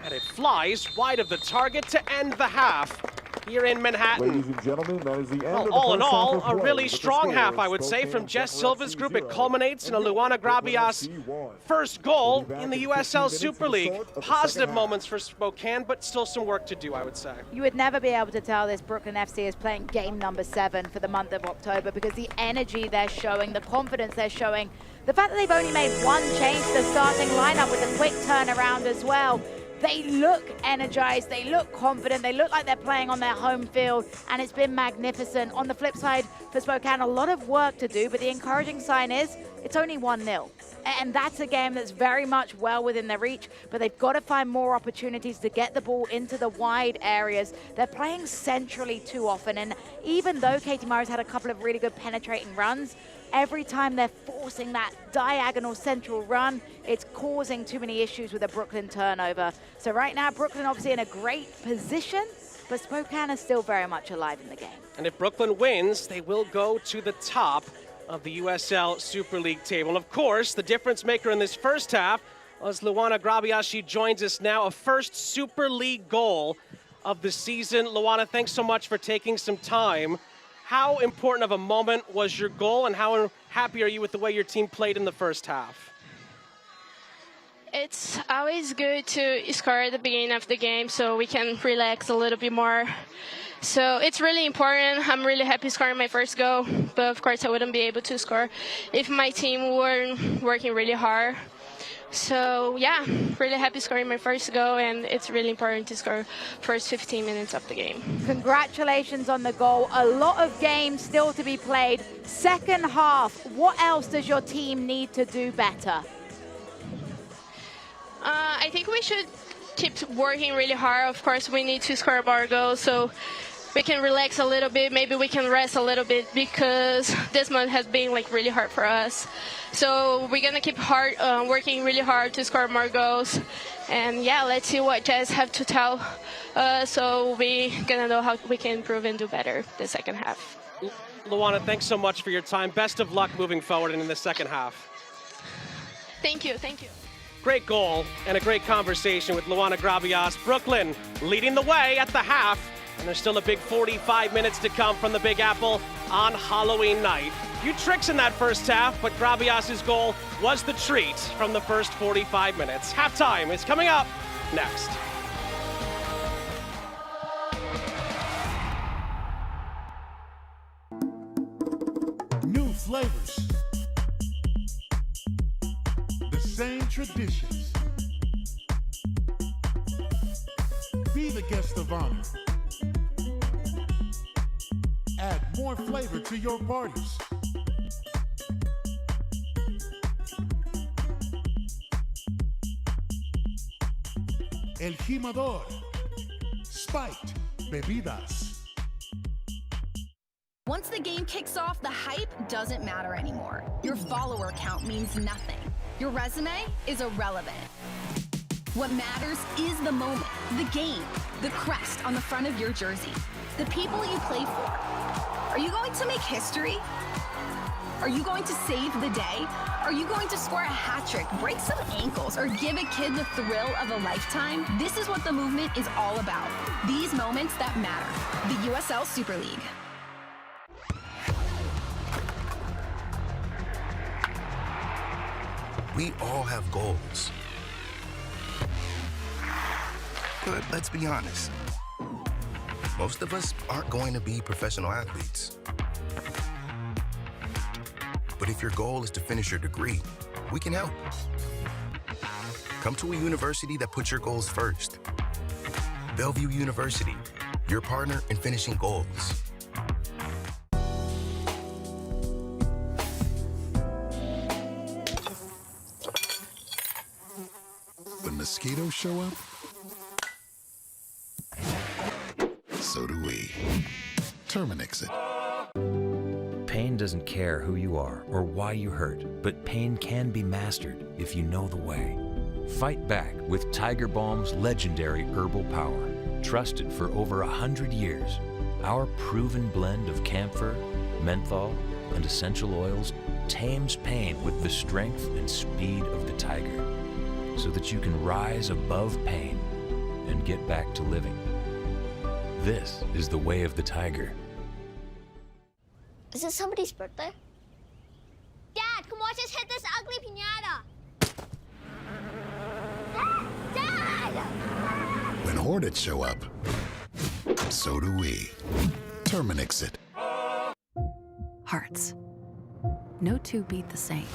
And it flies wide of the target to end the half here in Manhattan. Ladies and gentlemen, that is the end of the all in first all, half of a play. really With the strong score, half, I would say, from Spokane Jess Zephyr Silva's FC group. 0. It culminates in a And Luana Brooklyn Grabias FC 1. first goal We'll be back in the in 15 USL minutes Super for the League. start of the Positive second half. moments for Spokane, but still some work to do, I would say. You would never be able to tell this Brooklyn FC is playing game number 7 for the month of October because the energy they're showing, the confidence they're showing, the fact that they've only made 1 change to the starting lineup with a quick turnaround as well. They look energized, they look confident, they look like they're playing on their home field, and it's been magnificent. On the flip side, for Spokane, a lot of work to do, but the encouraging sign is it's only 1-0. And that's a game that's very much well within their reach, but they've got to find more opportunities to get the ball into the wide areas. They're playing centrally too often, and even though Katie Murray's had a couple of really good penetrating runs, every time they're forcing that diagonal central run, it's causing too many issues with a Brooklyn turnover. So right now, Brooklyn obviously in a great position, but Spokane is still very much alive in the game. And if Brooklyn wins, they will go to the top of the USL Super League table. And of course, the difference maker in this first half was Luana Grabias. She joins us now, a first Super League goal of the season. Luana, thanks so much for taking some time. How important of a moment was your goal, and how happy are you with the way your team played in the first half? It's always good to score at the beginning of the game so we can relax a little bit more. So it's really important. I'm really happy scoring my first goal, but of course I wouldn't be able to score if my team weren't working really hard. So yeah, really happy scoring my first goal, and it's really important to score first 15 minutes of the game. Congratulations on the goal. A lot of games still to be played. Second half, what else does your team need to do better? I think we should keep working really hard. Of course, we need to score more goals so we can relax a little bit. Maybe we can rest a little bit because this month has been like really hard for us. So we're gonna keep working really hard to score more goals. And yeah, let's see what Jazz have to tell us so we're gonna know how we can improve and do better the second half. Luana, thanks so much for your time. Best of luck moving forward and in the second half. Thank you, thank you. Great goal and a great conversation with Luana Grabias. Brooklyn leading the way at the half, and there's still a big 45 minutes to come from the Big Apple on Halloween night. A few tricks in that first half, but Grabias' goal was the treat from the first 45 minutes. Halftime is coming up next. New flavors. The same traditions. Be the guest of honor. Add more flavor to your parties. El Jimador. Spiked bebidas. Once the game kicks off, the hype doesn't matter anymore. Your follower count means nothing. Your resume is irrelevant. What matters is the moment, the game, the crest on the front of your jersey, the people you play for. Are you going to make history? Are you going to save the day? Are you going to score a hat trick, break some ankles, or give a kid the thrill of a lifetime? This is what the movement is all about. These moments that matter. The USL Super League. We all have goals. But let's be honest. Most of us aren't going to be professional athletes. But if your goal is to finish your degree, we can help. Come to a university that puts your goals first. Bellevue University, your partner in finishing goals. When mosquitoes show up, so do we. Terminix it. Pain doesn't care who you are or why you hurt, but pain can be mastered if you know the way. Fight back with Tiger Balm's legendary herbal power. Trusted for over 100 years, our proven blend of camphor, menthol, and essential oils tames pain with the strength and speed of the tiger, so that you can rise above pain and get back to living. This is the way of the tiger. Is it somebody's birthday? Dad, come watch us hit this ugly piñata. Dad! When hornets show up, so do we. Terminix it. Hearts. No two beat the same.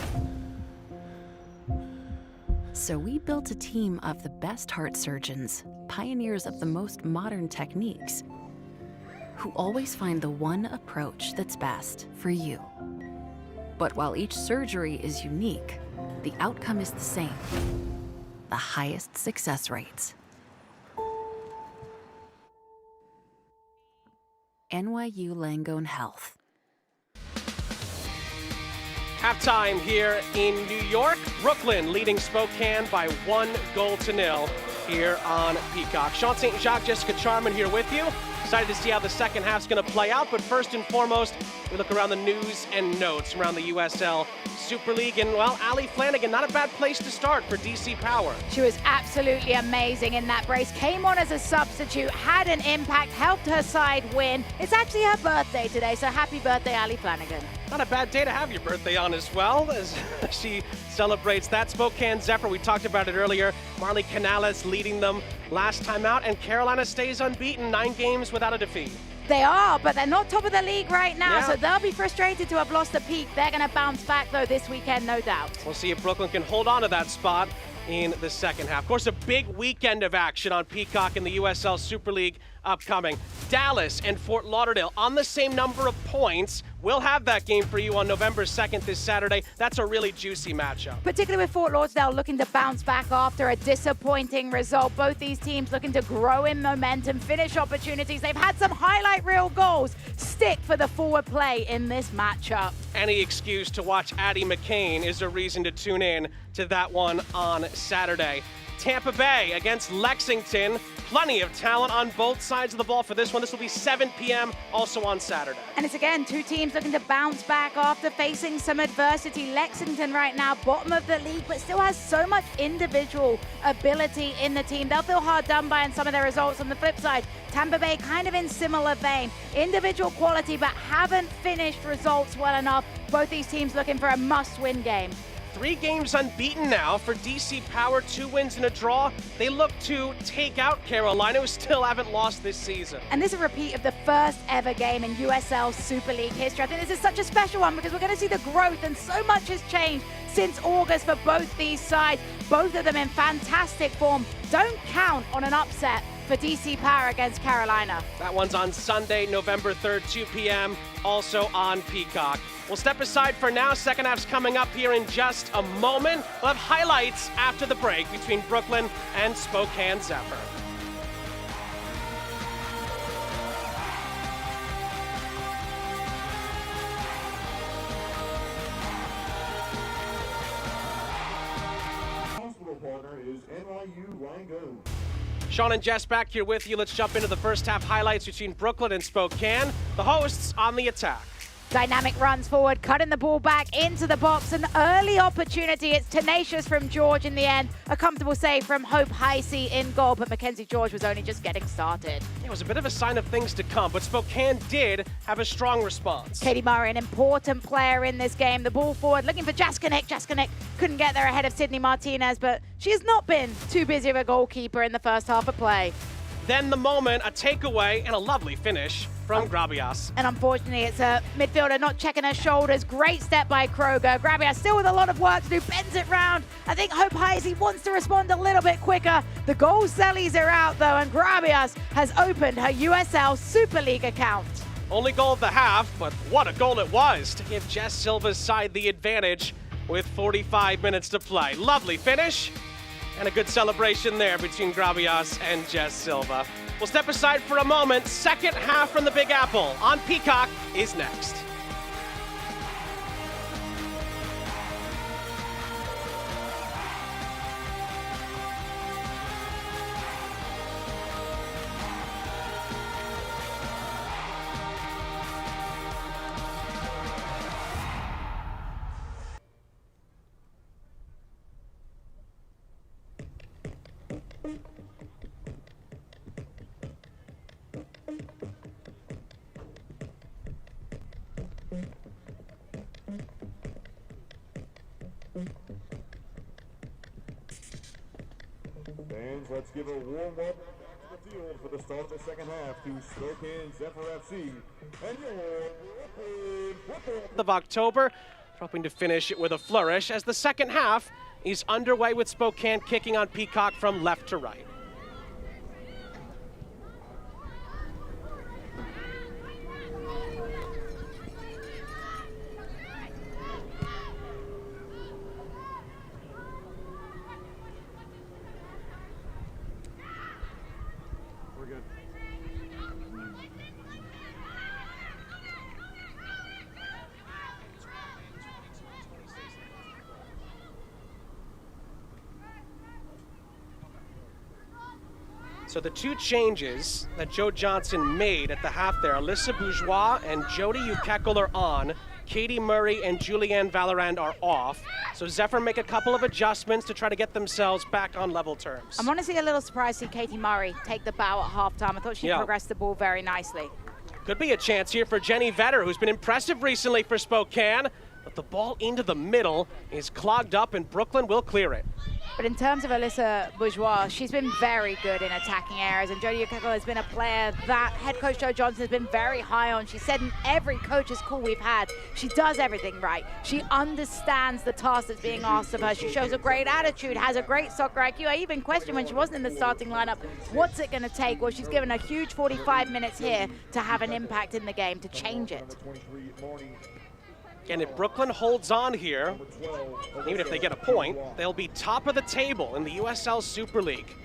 So we built a team of the best heart surgeons, pioneers of the most modern techniques, who always find the one approach that's best for you. But while each surgery is unique, the outcome is the same. The highest success rates. NYU Langone Health. Halftime here in New York. Brooklyn leading Spokane by 1-0 here on Peacock. Sean St. Jacques, Jessica Charman here with you. Excited to see how the second half's going to play out, but first and foremost, we look around the news and notes around the USL Super League, and, well, Allie Flanagan, not a bad place to start for DC Power. She was absolutely amazing in that brace, came on as a substitute, had an impact, helped her side win. It's actually her birthday today, so happy birthday, Allie Flanagan. Not a bad day to have your birthday on as well, as she celebrates that. Spokane Zephyr, we talked about it earlier. Marley Canales leading them last time out, and Carolina stays unbeaten, 9 games without a defeat. They are, but they're not top of the league right now, Yeah. so they'll be frustrated to have lost the peak. They're going to bounce back, though, this weekend, no doubt. We'll see if Brooklyn can hold on to that spot in the second half. Of course, a big weekend of action on Peacock in the USL Super League upcoming. Dallas and Fort Lauderdale on the same number of points. We'll have that game for you on November 2nd this Saturday. That's a really juicy matchup. Particularly with Fort Lauderdale looking to bounce back after a disappointing result. Both these teams looking to grow in momentum, finish opportunities. They've had some highlight reel goals stick for the forward play in this matchup. Any excuse to watch Addie McCain is a reason to tune in to that one on Saturday. Tampa Bay against Lexington. Plenty of talent on both sides of the ball for this one. This will be 7 p.m. also on Saturday. And it's again two teams looking to bounce back after facing some adversity. Lexington right now bottom of the league, but still has so much individual ability in the team. They'll feel hard done by in some of their results. On the flip side, Tampa Bay kind of in similar vein. Individual quality, but haven't finished results well enough. Both these teams looking for a must-win game. 3 games unbeaten now for DC Power, 2 wins and a draw. They look to take out Carolina, who still haven't lost this season. And this is a repeat of the first ever game in USL Super League history. I think this is such a special one because we're going to see the growth, and so much has changed since August for both these sides. Both of them in fantastic form. Don't count on an upset for DC Power against Carolina. That one's on Sunday, November 3rd, 2 p.m., also on Peacock. We'll step aside for now. Second half's coming up here in just a moment. We'll have highlights after the break between Brooklyn and Spokane Zephyr. Partner is NYU Langone. Sean and Jess back here with you. Let's jump into the first half highlights between Brooklyn and Spokane. The hosts on the attack. Dynamic runs forward, cutting the ball back into the box. An early opportunity. It's tenacious from George in the end. A comfortable save from Hope Heisey in goal, but Mackenzie George was only just getting started. It was a bit of a sign of things to come, but Spokane did have a strong response. Katie Murray, an important player in this game. The ball forward, looking for Jaskinek. Jaskinek couldn't get there ahead of Sydney Martinez, but she has not been too busy of a goalkeeper in the first half of play. Then the moment, a takeaway and a lovely finish from Grabias. And unfortunately, it's a midfielder not checking her shoulders. Great step by Kroger. Grabias still with a lot of work to do, bends it round. I think Hope Heisey wants to respond a little bit quicker. The goal sellies are out though, and Grabias has opened her USL Super League account. Only goal of the half, but what a goal it was to give Jess Silva's side the advantage with 45 minutes to play. Lovely finish and a good celebration there between Grabias and Jess Silva. We'll step aside for a moment. Second half from the Big Apple on Peacock is next. Fans, let's give a warm welcome to the field for the start of the second half to Spokane Zephyr FC and your Of October, hoping to finish it with a flourish as the second half is underway with Spokane kicking on Peacock from left to right. So the two changes that Joe Johnson made at the half there, Alyssa Bourgeois and Jody Ukekel are on. Katie Murray and Julianne Valorand are off. So Zephyr make a couple of adjustments to try to get themselves back on level terms. I'm honestly a little surprised to see Katie Murray take the bow at halftime. I thought she progressed the ball very nicely. Could be a chance here for Jenny Vetter, who's been impressive recently for Spokane. But the ball into the middle is clogged up, and Brooklyn will clear it. But in terms of Alyssa Bourgeois, she's been very good in attacking areas, and Jody Ukekel has been a player that head coach Joe Johnson has been very high on. She said in every coach's call we've had, she does everything right. She understands the task that's being asked of her. She shows a great attitude, has a great soccer IQ. I even questioned when she wasn't in the starting lineup, what's it going to take? Well, she's given a huge 45 minutes here to have an impact in the game, to change it. And if Brooklyn holds on here, even if they get a point, they'll be top of the table in the USL Super League.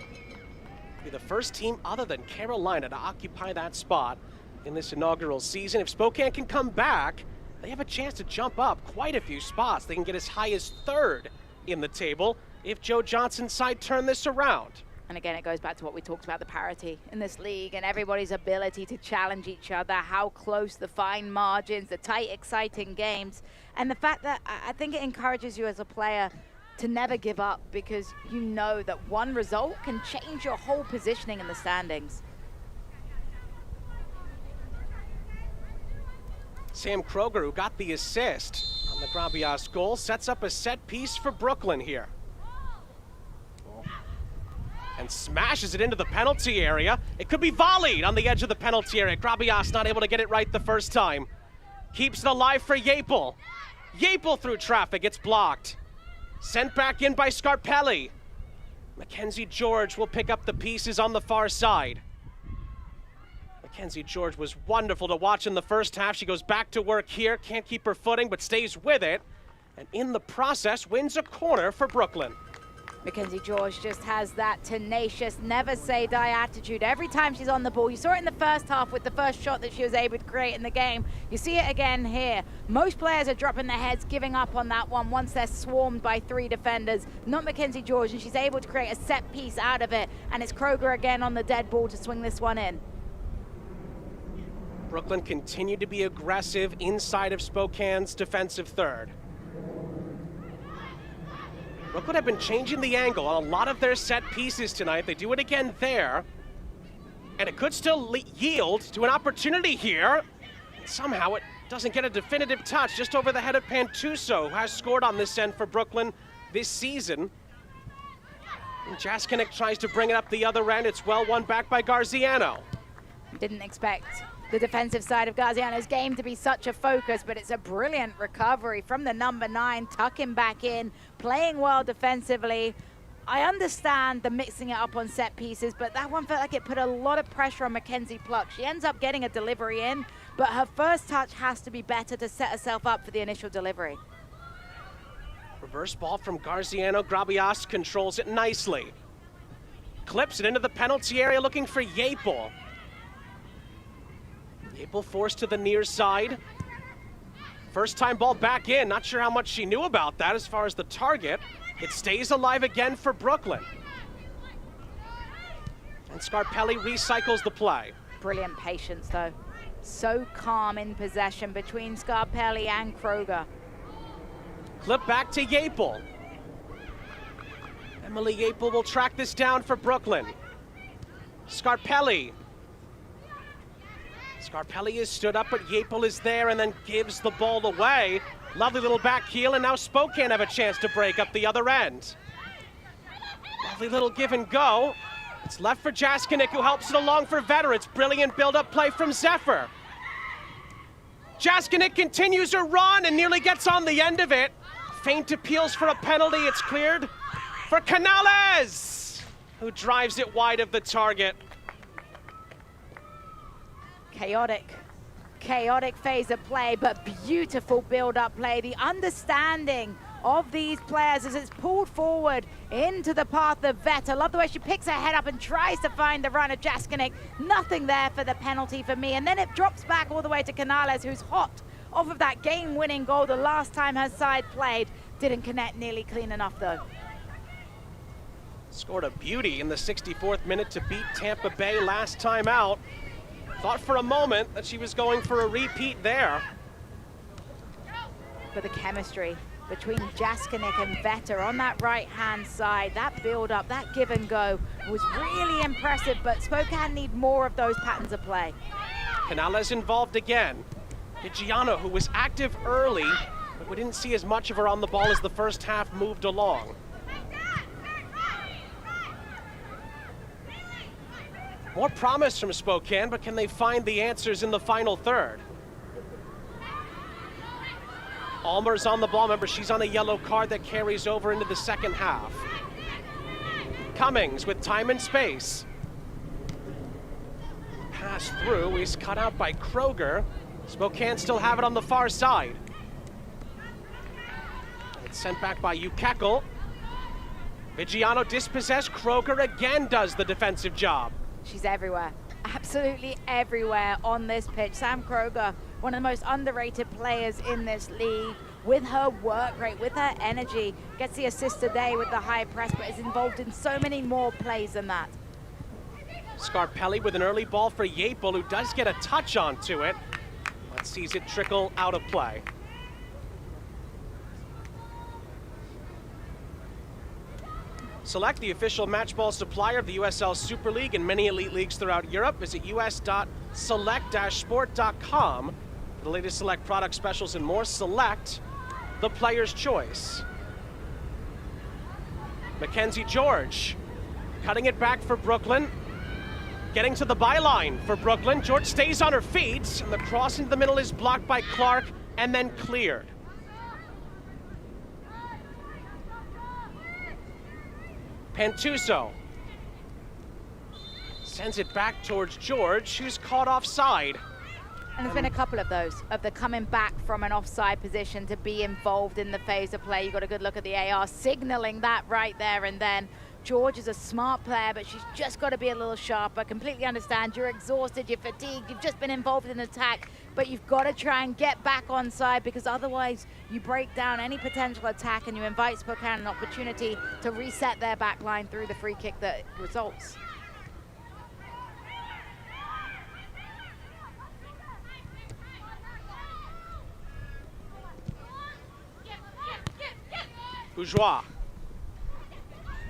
Be the first team other than Carolina to occupy that spot in this inaugural season. If Spokane can come back, they have a chance to jump up quite a few spots. They can get as high as third in the table if Joe Johnson's side turn this around. And again, it goes back to what we talked about, the parity in this league and everybody's ability to challenge each other, how close, the fine margins, the tight, exciting games. And the fact that I think it encourages you as a player to never give up, because you know that one result can change your whole positioning in the standings. Sam Kroger, who got the assist on the Grabias goal, sets up a set piece for Brooklyn here. And smashes it into the penalty area. It could be volleyed on the edge of the penalty area. Grabias not able to get it right the first time. Keeps it alive for Yapel. Yapel through traffic, it's blocked. Sent back in by Scarpelli. Mackenzie George will pick up the pieces on the far side. Mackenzie George was wonderful to watch in the first half. She goes back to work here, can't keep her footing, but stays with it. And in the process, wins a corner for Brooklyn. Mackenzie George just has that tenacious, never say die attitude. Every time she's on the ball, you saw it in the first half with the first shot that she was able to create in the game. You see it again here. Most players are dropping their heads, giving up on that one once they're swarmed by three defenders. Not Mackenzie George, and she's able to create a set piece out of it. And it's Kroger again on the dead ball to swing this one in. Brooklyn continued to be aggressive inside of Spokane's defensive third. Brooklyn have been changing the angle on a lot of their set pieces tonight. They do it again there. And it could still yield to an opportunity here. And somehow it doesn't get a definitive touch just over the head of Pantuso, who has scored on this end for Brooklyn this season. And Jaskinek tries to bring it up the other end. It's well won back by Garziano. Didn't expect the defensive side of Garziano's game to be such a focus, but it's a brilliant recovery from the number 9, tucking back in, playing well defensively. I understand the mixing it up on set pieces, but that one felt like it put a lot of pressure on Mackenzie Pluck. She ends up getting a delivery in, but her first touch has to be better to set herself up for the initial delivery. Reverse ball from Garziano. Grabias controls it nicely. Clips it into the penalty area looking for Yapel. Yapel forced to the near side. First time ball back in. Not sure how much she knew about that as far as the target. It stays alive again for Brooklyn. And Scarpelli recycles the play. Brilliant patience though. So calm in possession between Scarpelli and Kroger. Clip back to Yapel. Emily Yapel will track this down for Brooklyn. Scarpelli. Scarpelli is stood up, but Yapel is there and then gives the ball away. Lovely little back heel, and now Spokane have a chance to break up the other end. Lovely little give and go. It's left for Jaskinek, who helps it along for Vetter. It's brilliant build-up play from Zephyr. Jaskinek continues her run and nearly gets on the end of it. Feint appeals for a penalty. It's cleared for Canales, who drives it wide of the target. Chaotic phase of play, but beautiful build-up play. The understanding of these players as it's pulled forward into the path of Vetter. Love the way she picks her head up and tries to find the runner, Jaskinek. Nothing there for the penalty for me. And then it drops back all the way to Canales, who's hot off of that game-winning goal the last time her side played. Didn't connect nearly clean enough, though. Scored a beauty in the 64th minute to beat Tampa Bay last time out. Thought for a moment that she was going for a repeat there. But the chemistry between Jaskinek and Vetter on that right-hand side, that build-up, that give and go was really impressive, but Spokane need more of those patterns of play. Canales involved again. Vigiano, who was active early, but we didn't see as much of her on the ball as the first half moved along. More promise from Spokane, but can they find the answers in the final third? Almer's on the ball. Remember, she's on a yellow card that carries over into the second half. Cummings with time and space. Pass through is cut out by Kroger. Spokane still have it on the far side. It's sent back by Ukekel. Vigiano dispossessed. Kroger again does the defensive job. She's everywhere, absolutely everywhere on this pitch. Sam Kroger, one of the most underrated players in this league, with her work rate, with her energy, gets the assist today with the high press, but is involved in so many more plays than that. Scarpelli with an early ball for Yapel, who does get a touch onto it, but sees it trickle out of play. Select, the official match ball supplier of the USL Super League and many elite leagues throughout Europe. Visit us.select-sport.com for the latest Select product specials and more. Select, the player's choice. Mackenzie George cutting it back for Brooklyn. Getting to the byline for Brooklyn. George stays on her feet, and the cross into the middle is blocked by Clark and then cleared. Pantuso sends it back towards George, who's caught offside. And there's been a couple of those, of the coming back from an offside position to be involved in the phase of play. You got a good look at the AR signaling that right there and then. George is a smart player, but she's just got to be a little sharper. Completely understand, you're exhausted, you're fatigued, you've just been involved in an attack, but you've got to try and get back on side, because otherwise you break down any potential attack and you invite Spokane an opportunity to reset their back line through the free kick that results. Bourgeois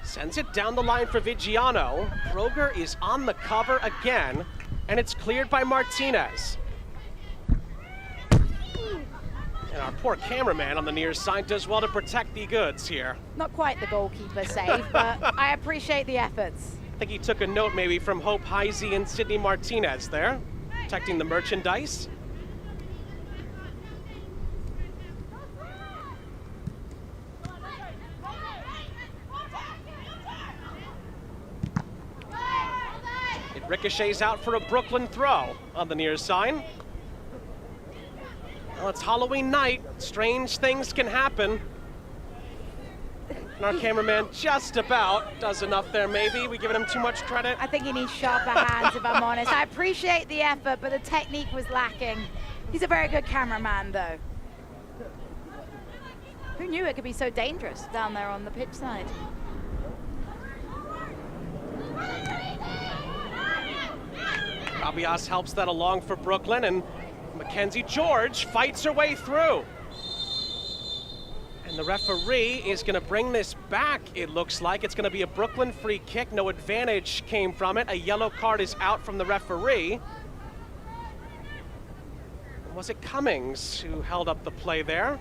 sends it down the line for Vigiano. Kroger is on the cover again, and it's cleared by Martinez. And our poor cameraman on the near side does well to protect the goods here. Not quite the goalkeeper save, but I appreciate the efforts. I think he took a note maybe from Hope Heisey and Sydney Martinez there, protecting the merchandise. Ricochets out for a Brooklyn throw on the near side. Well, it's Halloween night. Strange things can happen. And our cameraman just about does enough there, maybe. We giving him too much credit? I think he needs sharper hands, if I'm honest. I appreciate the effort, but the technique was lacking. He's a very good cameraman, though. Who knew it could be so dangerous down there on the pitch side? Rabias helps that along for Brooklyn, and Mackenzie George fights her way through. And the referee is going to bring this back, it looks like. It's going to be a Brooklyn free kick. No advantage came from it. A yellow card is out from the referee. Was it Cummings who held up the play there?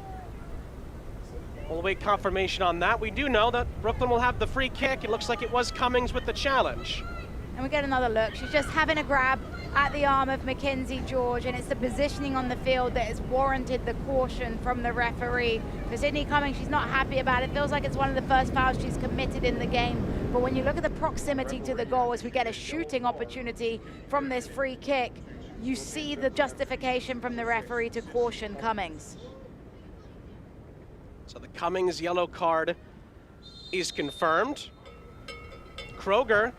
We'll await confirmation on that. We do know that Brooklyn will have the free kick. It looks like it was Cummings with the challenge. And we get another look. She's just having a grab at the arm of Mackenzie George, and it's the positioning on the field that has warranted the caution from the referee. For Sydney Cummings, she's not happy about it. Feels like it's one of the first fouls she's committed in the game. But when you look at the proximity to the goal as we get a shooting opportunity from this free kick, you see the justification from the referee to caution Cummings. So the Cummings yellow card is confirmed. Kroger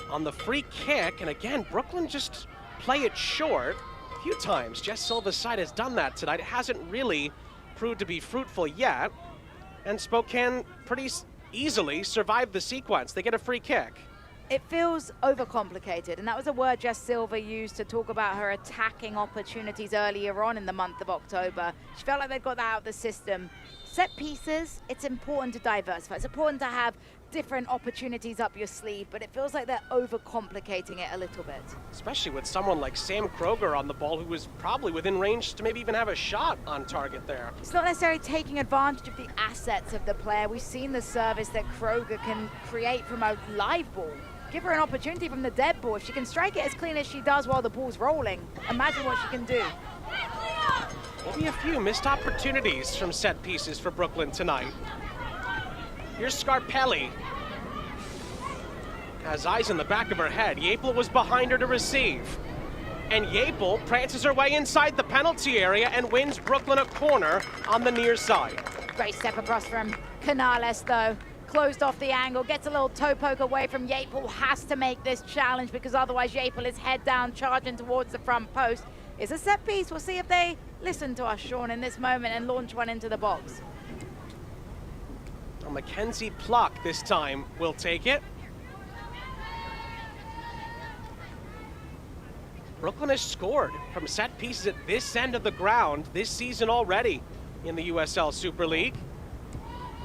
on the free kick, and again, Brooklyn just play it short a few times. Jess Silva's side has done that tonight. It hasn't really proved to be fruitful yet, and Spokane pretty easily survive the sequence. They get a free kick. It feels overcomplicated, and that was a word Jess Silver used to talk about her attacking opportunities earlier on in the month of October. She felt like they'd got that out of the system. Set pieces, it's important to diversify. It's important to have different opportunities up your sleeve, but it feels like they're overcomplicating it a little bit. Especially with someone like Sam Kroger on the ball, who was probably within range to maybe even have a shot on target there. It's not necessarily taking advantage of the assets of the player. We've seen the service that Kroger can create from a live ball. Give her an opportunity from the dead ball. If she can strike it as clean as she does while the ball's rolling, imagine what she can do. Maybe a few missed opportunities from set pieces for Brooklyn tonight. Here's Scarpelli. Has eyes in the back of her head. Yapel was behind her to receive. And Yapel prances her way inside the penalty area and wins Brooklyn a corner on the near side. Great step across from Canales, though. Closed off the angle, gets a little toe poke away from Yapel. Has to make this challenge because otherwise Yapel is head down, charging towards the front post. It's a set piece. We'll see if they listen to us, Sean, in this moment and launch one into the box. Well, Mackenzie Pluck this time will take it. Brooklyn has scored from set pieces at this end of the ground this season already in the USL Super League.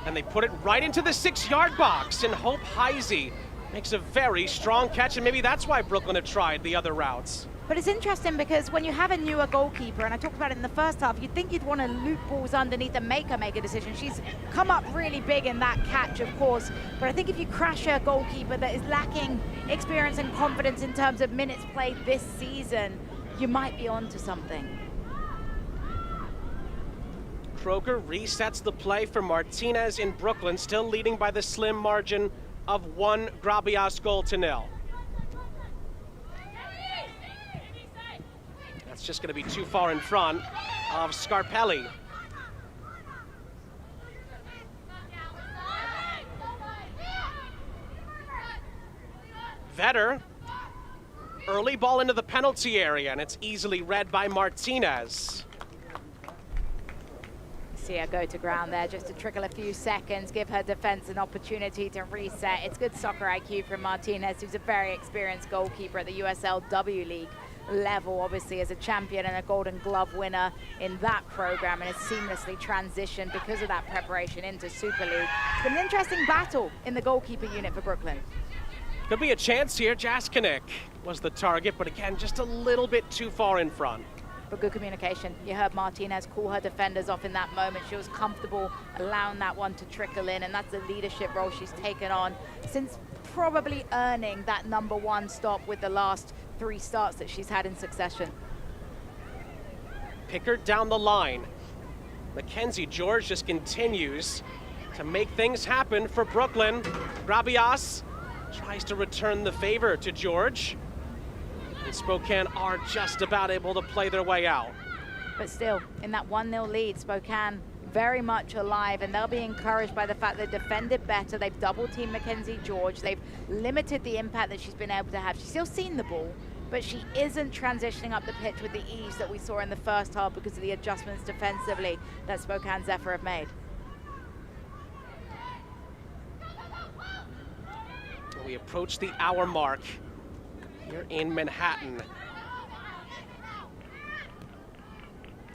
And they put it right into the 6-yard box, and Hope Heisey makes a very strong catch, and maybe that's why Brooklyn have tried the other routes. But it's interesting because when you have a newer goalkeeper, and I talked about it in the first half, you'd think you'd want to loop balls underneath and make her make a decision. She's come up really big in that catch, of course, but I think if you crash a goalkeeper that is lacking experience and confidence in terms of minutes played this season, you might be onto something. Kroger resets the play for Martinez in Brooklyn, still leading by the slim margin of 1 Grabias goal to 0. That's just going to be too far in front of Scarpelli. Vetter, early ball into the penalty area, and it's easily read by Martinez. See her go to ground there just to trickle a few seconds, give her defense an opportunity to reset. It's good soccer IQ from Martinez, who's a very experienced goalkeeper at the USL W League level, obviously as a champion and a Golden Glove winner in that program, and has seamlessly transitioned because of that preparation into Super League. It's been an interesting battle in the goalkeeper unit for Brooklyn. Could be a chance here. Jaskinek was the target, but again, just a little bit too far in front. But good communication. You heard Martinez call her defenders off in that moment. She was comfortable allowing that one to trickle in, and that's the leadership role she's taken on since probably earning that #1 stop with the last 3 starts that she's had in succession. Pickard down the line. Mackenzie George just continues to make things happen for Brooklyn. Grabias tries to return the favor to George. And Spokane are just about able to play their way out. But still, in that 1-0 lead, Spokane very much alive, and they'll be encouraged by the fact they defended better. They've double-teamed Mackenzie George. They've limited the impact that she's been able to have. She's still seen the ball, but she isn't transitioning up the pitch with the ease that we saw in the first half because of the adjustments defensively that Spokane Zephyr have made. We approach the hour mark here in Manhattan.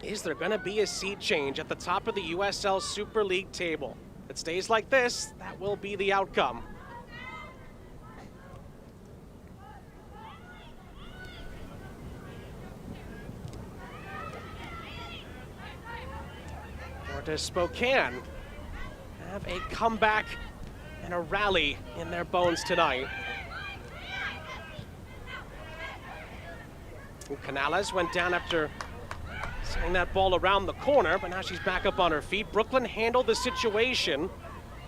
Is there going to be a seed change at the top of the USL Super League table? If it stays like this, that will be the outcome. Or does Spokane have a comeback and a rally in their bones tonight? Canales went down after sending that ball around the corner, but now she's back up on her feet. Brooklyn handled the situation,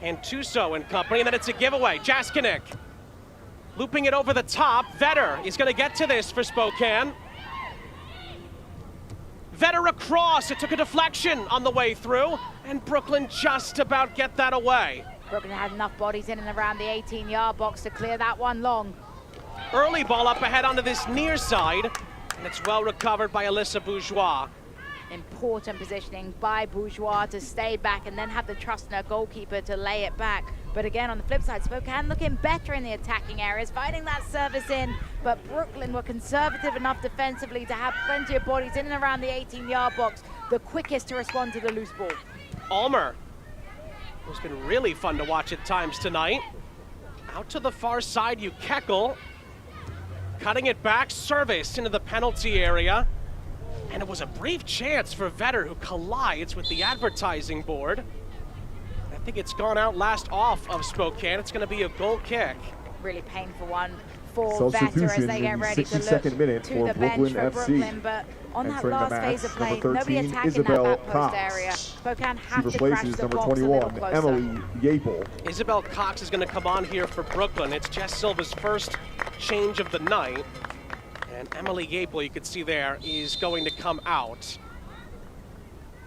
and Tuso and company, and then it's a giveaway. Jaskinek looping it over the top. Vetter is going to get to this for Spokane. Vetter across. It took a deflection on the way through, and Brooklyn just about get that away. Brooklyn had enough bodies in and around the 18-yard box to clear that one long. Early ball up ahead onto this near side, and it's well recovered by Alyssa Bourgeois. Important positioning by Bourgeois to stay back and then have the trust in her goalkeeper to lay it back. But again, on the flip side, Spokane looking better in the attacking areas, finding that service in, but Brooklyn were conservative enough defensively to have plenty of bodies in and around the 18-yard box, the quickest to respond to the loose ball. Ulmer, who's been really fun to watch at times tonight. Out to the far side, Kekel, cutting it back, service into the penalty area. And it was a brief chance for Vetter, who collides with the advertising board. I think it's gone out last off of Spokane. It's going to be a goal kick. Really painful one for Vetter as they get ready to look to the bench for Brooklyn. But on that last phase of play, nobody attacking that back post area. Spokane have to crash the box a little closer. Isabel Cox is going to come on here for Brooklyn. It's Jess Silva's first change of the night. And Emily Gapel, you can see there, is going to come out.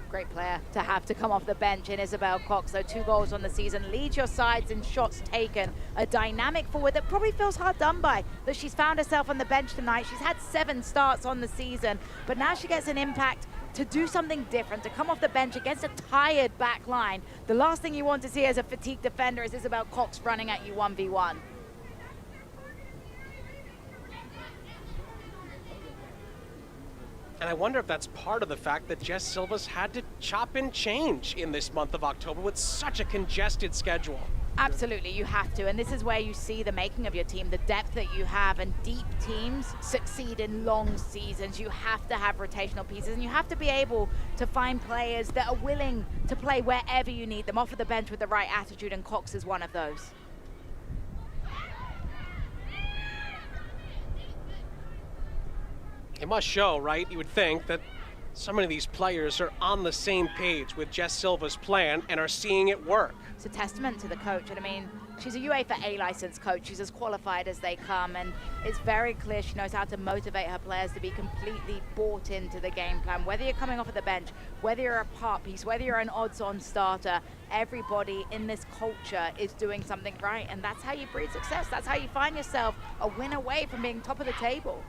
Great player to have to come off the bench in Isabel Cox. So 2 goals on the season, leads your sides in shots taken. A dynamic forward that probably feels hard done by, that she's found herself on the bench tonight. She's had 7 starts on the season, but now she gets an impact to do something different, to come off the bench against a tired back line. The last thing you want to see as a fatigued defender is Isabel Cox running at you 1v1. And I wonder if that's part of the fact that Jess Silva's had to chop and change in this month of October with such a congested schedule. Absolutely, you have to. And this is where you see the making of your team, the depth that you have. And deep teams succeed in long seasons. You have to have rotational pieces, and you have to be able to find players that are willing to play wherever you need them, off of the bench with the right attitude, and Cox is one of those. It must show, right? You would think that so many of these players are on the same page with Jess Silva's plan and are seeing it work. It's a testament to the coach. And I mean, she's a UEFA A licensed coach. She's as qualified as they come. And it's very clear she knows how to motivate her players to be completely bought into the game plan. Whether you're coming off of the bench, whether you're a part piece, whether you're an odds-on starter, everybody in this culture is doing something right. And that's how you breed success. That's how you find yourself a win away from being top of the table.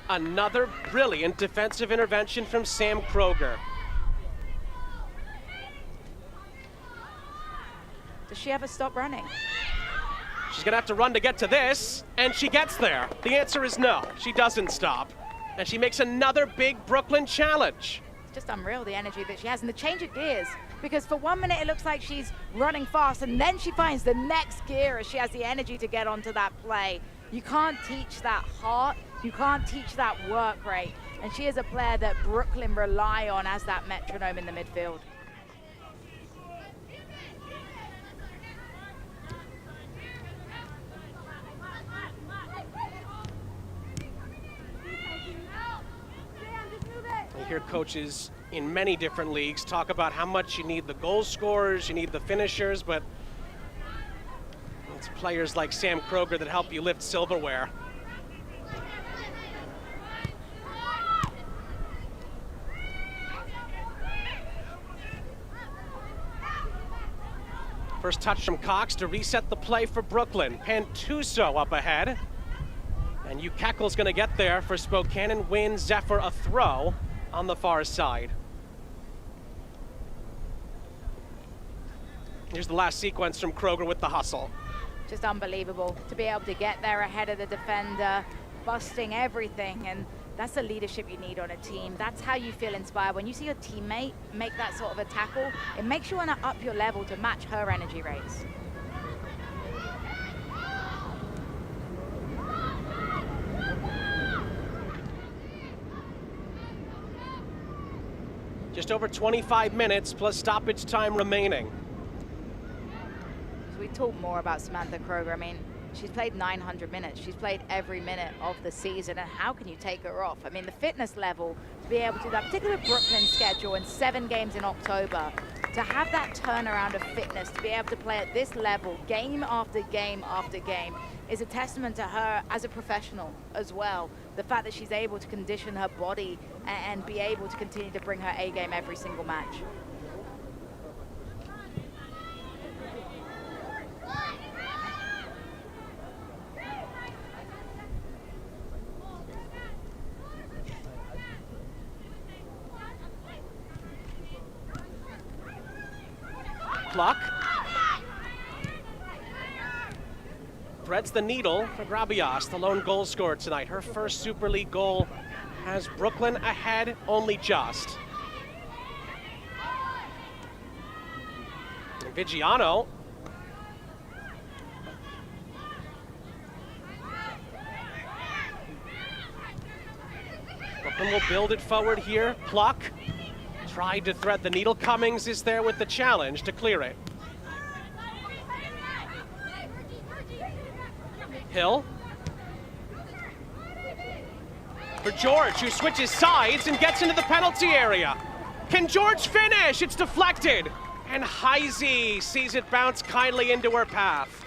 Another brilliant defensive intervention from Sam Kroger. Does she ever stop running? She's gonna have to run to get to this, and she gets there. The answer is no, she doesn't stop. And she makes another big Brooklyn challenge. It's just unreal, the energy that she has, and the change of gears. Because for 1 minute, it looks like she's running fast, and then she finds the next gear as she has the energy to get onto that play. You can't teach that heart. You can't teach that work rate. And she is a player that Brooklyn rely on as that metronome in the midfield. You hear coaches in many different leagues talk about how much you need the goal scorers, you need the finishers, but it's players like Sam Kroger that help you lift silverware. First touch from Cox to reset the play for Brooklyn. Pantuso up ahead. And Kekel's gonna get there for Spokane and win Zephyr a throw on the far side. Here's the last sequence from Kroger with the hustle. Just unbelievable to be able to get there ahead of the defender, busting everything. And that's the leadership you need on a team. That's how you feel inspired. When you see your teammate make that sort of a tackle, it makes you want to up your level to match her energy rates. Just over 25 minutes plus stoppage time remaining. So we talk more about Samantha Kroger. I mean, she's played 900 minutes. She's played every minute of the season, and how can you take her off? I mean, the fitness level to be able to do that, particularly with Brooklyn's schedule and 7 games in October, to have that turnaround of fitness, to be able to play at this level, game after game after game, is a testament to her as a professional as well. The fact that she's able to condition her body and be able to continue to bring her A game every single match. Pluck. Threads the needle for Grabias, the lone goal scorer tonight. Her first Super League goal has Brooklyn ahead only just. And Vigiano. Brooklyn will build it forward here. Pluck tried to thread the needle. Cummings is there with the challenge to clear it. Hill. For George, who switches sides and gets into the penalty area. Can George finish? It's deflected. And Heisey sees it bounce kindly into her path.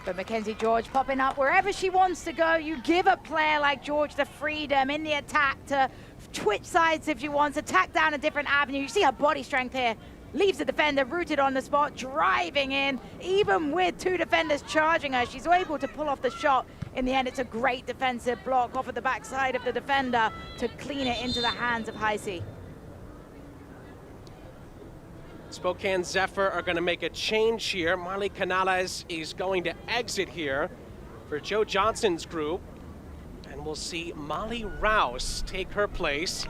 But Mackenzie George popping up wherever she wants to go. You give a player like George the freedom in the attack to twitch sides if she wants, attack down a different avenue. You see her body strength here. Leaves the defender rooted on the spot, driving in. Even with two defenders charging her, she's able to pull off the shot. In the end, it's a great defensive block off of the backside of the defender to clean it into the hands of Heisey. Spokane Zephyr are going to make a change here. Marley Canales is going to exit here for Joe Johnson's group. And we'll see Molly Rouse take her place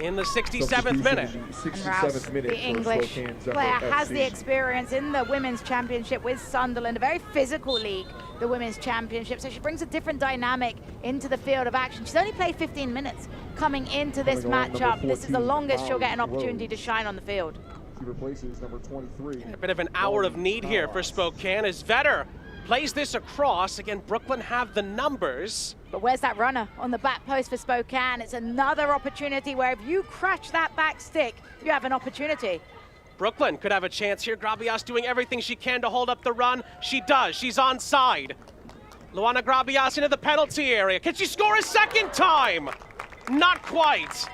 in the 67th minute. And Rouse, the English player, has the experience in the Women's Championship with Sunderland, a very physical league, the Women's Championship. So she brings a different dynamic into the field of action. She's only played 15 minutes coming into this matchup. This is the longest she'll get an opportunity to shine on the field. She replaces number 23. A bit of an hour of need here for Spokane as Vetter plays this across. Again, Brooklyn have the numbers. But where's that runner on the back post for Spokane? It's another opportunity where if you crash that back stick, you have an opportunity. Brooklyn could have a chance here. Grabias doing everything she can to hold up the run. She does. She's onside. Luana Grabias into the penalty area. Can she score a second time? Not quite.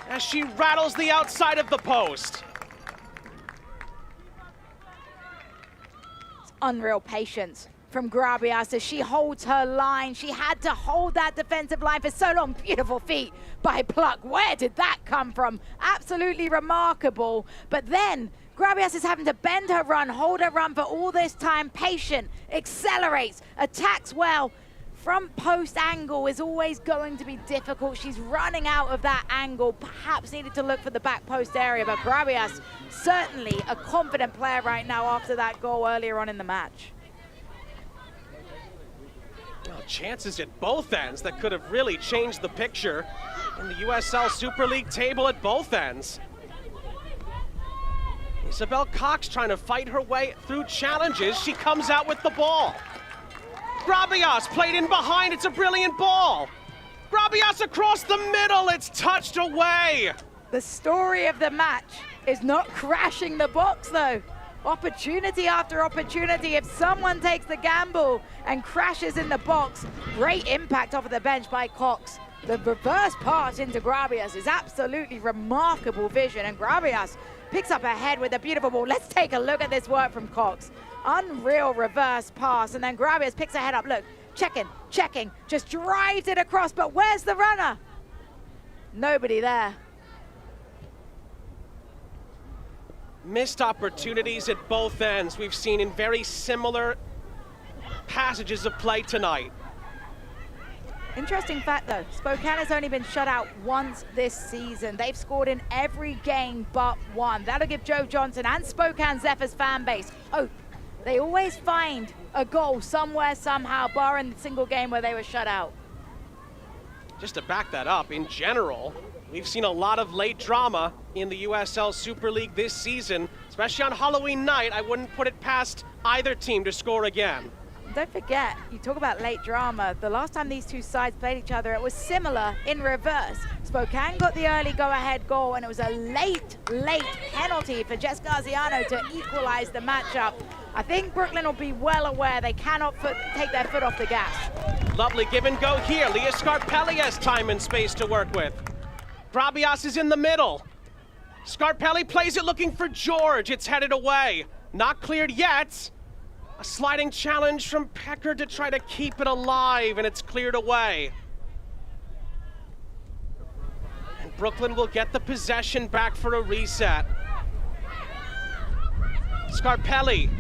As she rattles the outside of the post. Unreal patience from Grabias as she holds her line. She had to hold that defensive line for so long. Beautiful feet by Pluck. Where did that come from? Absolutely remarkable. But then Grabias is having to bend her run, hold her run for all this time. Patient, accelerates, attacks well. Front post angle is always going to be difficult. She's running out of that angle. Perhaps needed to look for the back post area, but Grabias certainly a confident player right now after that goal earlier on in the match. Well, chances at both ends that could have really changed the picture in the USL Super League table at both ends. Isabel Cox trying to fight her way through challenges. She comes out with the ball. Grabias played in behind, it's a brilliant ball. Grabias across the middle, it's touched away. The story of the match is not crashing the box though. Opportunity after opportunity. If someone takes the gamble and crashes in the box, great impact off of the bench by Cox. The reverse pass into Grabias is absolutely remarkable vision, and Grabias picks up her head with a beautiful ball. Let's take a look at this work from Cox. Unreal reverse pass, and then Grabias picks her head up. Look, checking, just drives it across, but where's the runner? Nobody there. Missed opportunities at both ends we've seen in very similar passages of play tonight. Interesting fact though, Spokane has only been shut out once this season. They've scored in every game but one. That'll give Joe Johnson and Spokane Zephyr's fan base hope. They always find a goal somewhere, somehow, barring the single game where they were shut out. Just to back that up, in general, we've seen a lot of late drama in the USL Super League this season, especially on Halloween night. I wouldn't put it past either team to score again. Don't forget, you talk about late drama. The last time these two sides played each other, it was similar in reverse. Spokane got the early go-ahead goal, and it was a late penalty for Jess Garziano to equalize the matchup. I think Brooklyn will be well aware they cannot take their foot off the gas. Lovely give and go here. Leah Scarpelli has time and space to work with. Grabias is in the middle. Scarpelli plays it looking for George. It's headed away. Not cleared yet. A sliding challenge from Pecker to try to keep it alive, and it's cleared away. And Brooklyn will get the possession back for a reset. Scarpelli